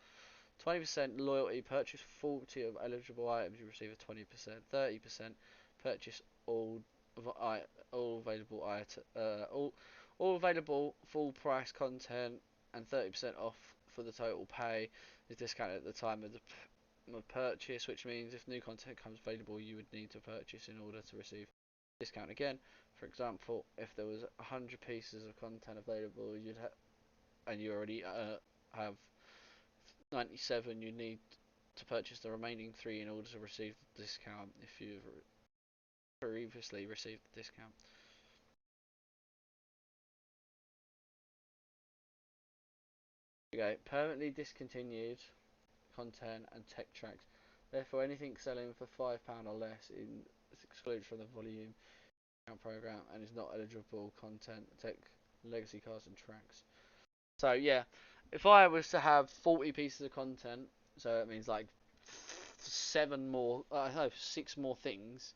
20% loyalty. Purchase 40 of eligible items. You receive a 20%. 30% purchase all available all available full price content, and 30% off for the total pay is discounted at the time of the purchase, which means if new content comes available, you would need to purchase in order to receive discount again. For example, if there was 100 pieces of content available, and you already have 97, you need to purchase the remaining 3 in order to receive the discount if you've previously received the discount. Okay, permanently discontinued content and tech tracks. Therefore, anything selling for £5 or less is excluded from the volume discount program and is not eligible content, tech, legacy cars and tracks. So yeah, if I was to have 40 pieces of content, so it means like 7 more, no, 6 more things.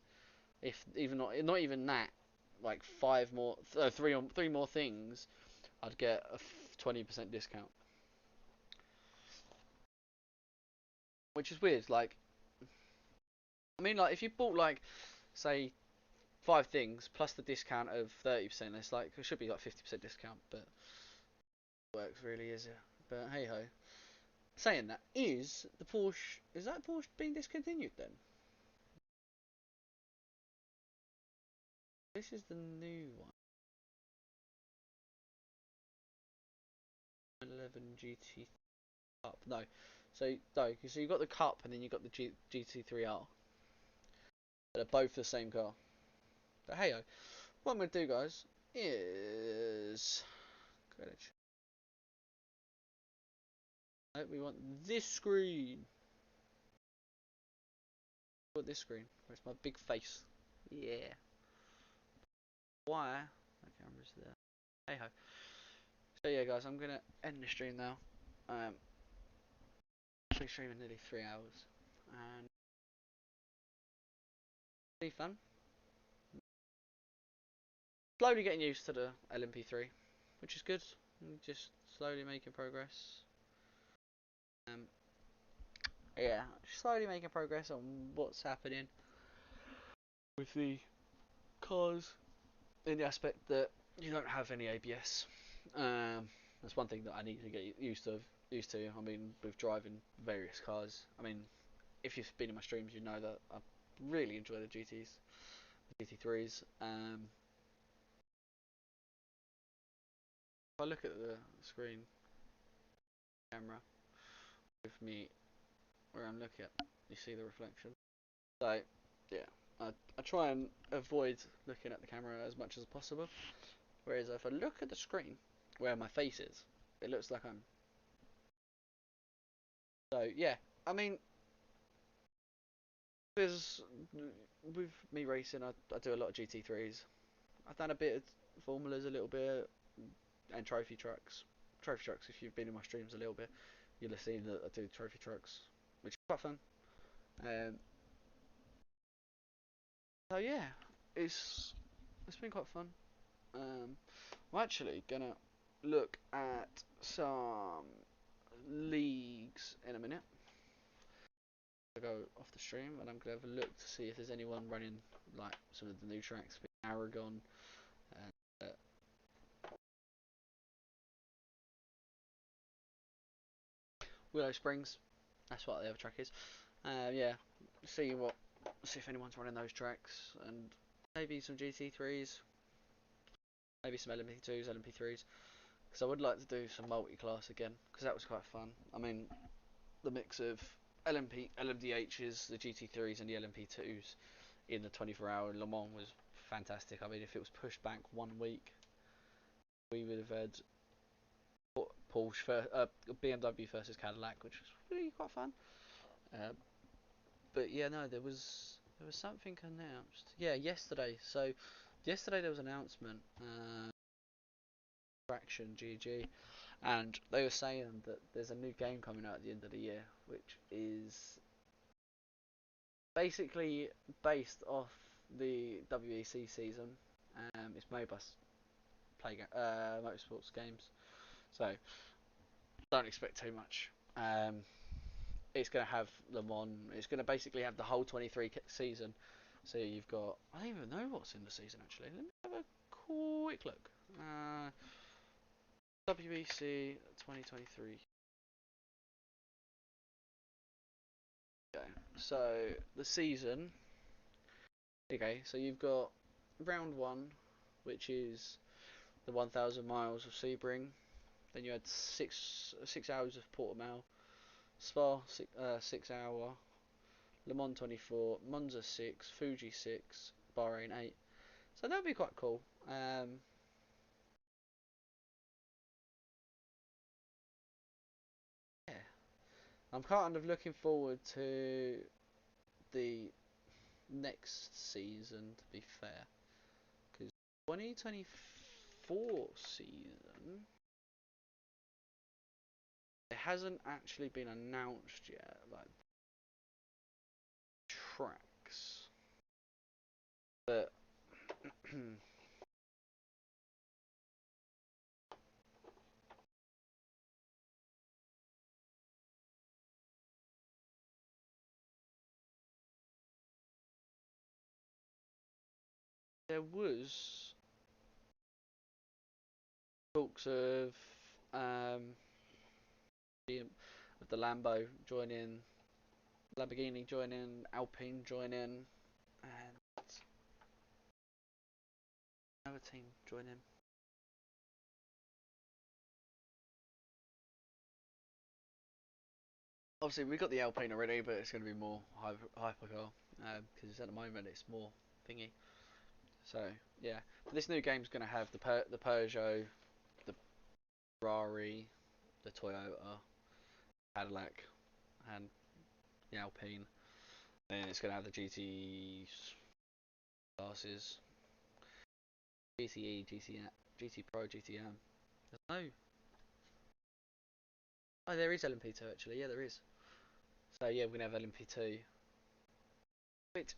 If even not even that, like 5 more, 3 more things, I'd get a 20% discount. Which is weird. Like, I mean, like if you bought like, say, 5 things plus the discount of 30%, it's like it should be like 50% discount, but it works really, is it? But hey ho. Saying that, is that Porsche being discontinued then? This is the new one. 11 GT Cup. No, so you got the Cup and then you got the GT3R. They're both the same car. But hey, what I'm gonna do, guys, is we want this screen. What this screen? Where's my big face? Yeah. Why? My camera's there. Hey ho. So yeah, guys, I'm gonna end the stream now. Actually streaming nearly 3 hours, and pretty fun. Slowly getting used to the LMP3, which is good. Just slowly making progress. Yeah, slowly making progress on what's happening with the cars in the aspect that you don't have any ABS. That's one thing that I need to get used to. I mean, with driving various cars. I mean, if you've been in my streams, you know that I really enjoy the GTs, the GT3s. If I look at the screen camera with me where I'm looking at, you see the reflection. So, yeah, I try and avoid looking at the camera as much as possible. Whereas if I look at the screen where my face is, it looks like I'm. So yeah, I mean, there's with me racing, I do a lot of GT3s. I've done a bit of formulas, a little bit, and trophy trucks. Trophy trucks, if you've been in my streams a little bit, you'll have seen that I do trophy trucks, which is quite fun. So yeah, it's been quite fun. I'm actually gonna look at some leagues in a minute. I'll go off the stream and I'm gonna have a look to see if there's anyone running like some of the new tracks, Aragon and Willow Springs. That's what the other track is. Yeah, see if anyone's running those tracks and maybe some GT3s, maybe some LMP2s, LMP3s. Because I would like to do some multi-class again because that was quite fun. I mean, the mix of LMDHs, the GT3s, and the LMP2s in the 24-hour Le Mans was fantastic. I mean, if it was pushed back 1 week, we would have had BMW versus Cadillac, which was really quite fun. But yeah, no, there was something announced. Yeah, yesterday. So yesterday there was an announcement. Traction GG, and they were saying that there's a new game coming out at the end of the year, which is basically based off the WEC season. It's made by Motorsports Games, so don't expect too much. It's going to have Le Mans. It's going to basically have the whole 23 season. So you've got. I don't even know what's in the season actually. Let me have a quick look. WEC 2023. Okay, so the season. Okay, so you've got round one, which is the 1,000 miles of Sebring. Then you had 6 hours of Portimao, Spa 6 hour, Le Mans 24, Monza 6, Fuji 6, Bahrain 8. So that would be quite cool. Yeah, I'm kind of looking forward to the next season. To be fair, because 2024 season. It hasn't actually been announced yet, like tracks, but there was talks of the Lamborghini joining, Alpine joining, and another team joining. obviously we got the Alpine already, but it's going to be more hypercar because at the moment it's more thingy. So yeah, but this new game's going to have the Peugeot, the Ferrari, the Toyota, Cadillac, and the Alpine. And it's going to have the GT classes, GTE, GT Pro, GTM. There's no. Oh, there is LMP2 actually. Yeah, there is. So yeah, we're gonna have LMP2. Which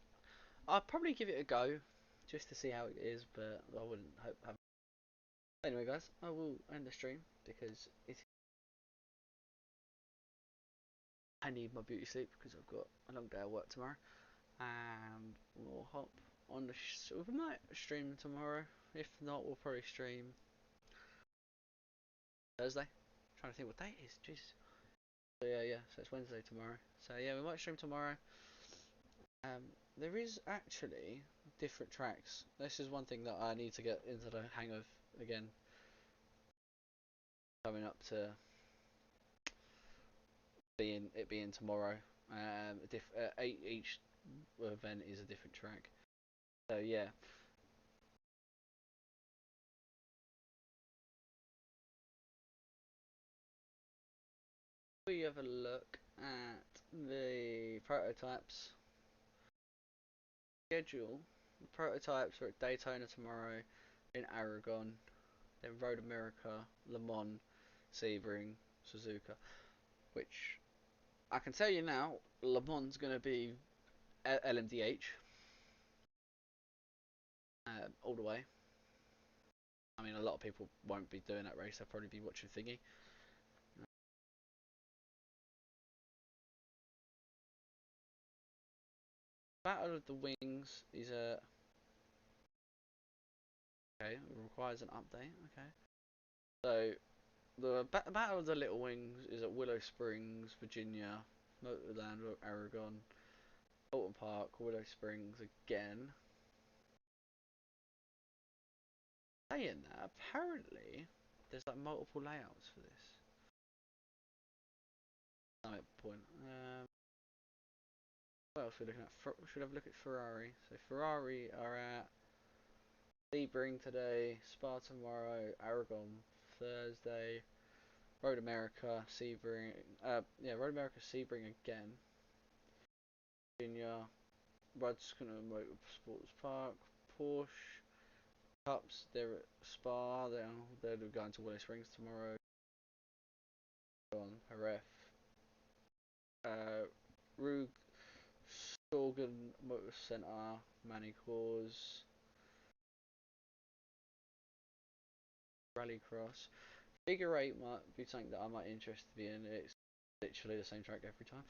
I'll probably give it a go, just to see how it is. But I wouldn't hope. Anyway, guys, I will end the stream because I need my beauty sleep because I've got a long day of work tomorrow, and we'll hop on the we might stream tomorrow. If not, we'll probably stream Thursday. I'm trying to think what day it is. Jeez. So yeah. So it's Wednesday tomorrow. So yeah, we might stream tomorrow. There is actually different tracks. This is one thing that I need to get into the hang of again. Coming up to being tomorrow. Each event is a different track. So yeah. We have a look at the prototypes schedule. The prototypes are at Daytona tomorrow, in Aragon, then Road America, Le Mans, Sebring, Suzuka. Which I can tell you now, Le Mans going to be LMDH all the way. I mean, a lot of people won't be doing that race. They'll probably be watching Thingy. Battle of the Wings is a okay. It requires an update. Okay. So the Battle of the Little Wings is at Willow Springs, Virginia, Motorland, Aragon, Alton Park, Willow Springs again. Saying that, apparently there's like multiple layouts for this. No point. What else are we looking at? Should have a look at Ferrari. So Ferrari are at Sebring today, Spa tomorrow, Aragon Thursday, Road America, Sebring. Road America, Sebring again. Virginia, Rudscombe Motorsports Park, Porsche Cups. They're at Spa. They're going to Willow Springs tomorrow. On Ref. Rug Sorgan Motor Centre, Manicours, Rallycross. Figure 8 might be something that I might be interested in. It's literally the same track every time.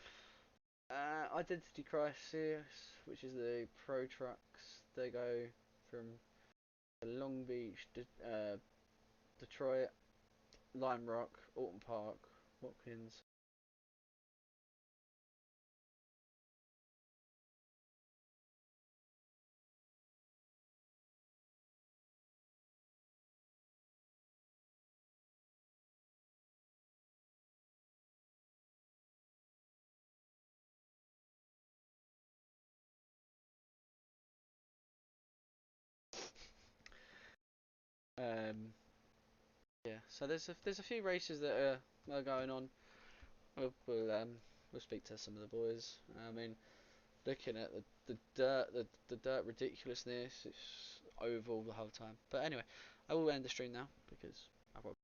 Identity Crisis, which is the pro trucks. They go from Long Beach, Detroit, Lime Rock, Alton Park, Watkins. Yeah, so there's a few races that are going on. We'll speak to some of the boys. I mean, looking at the dirt ridiculousness, it's oval the whole time. But anyway, I will end the stream now because I've got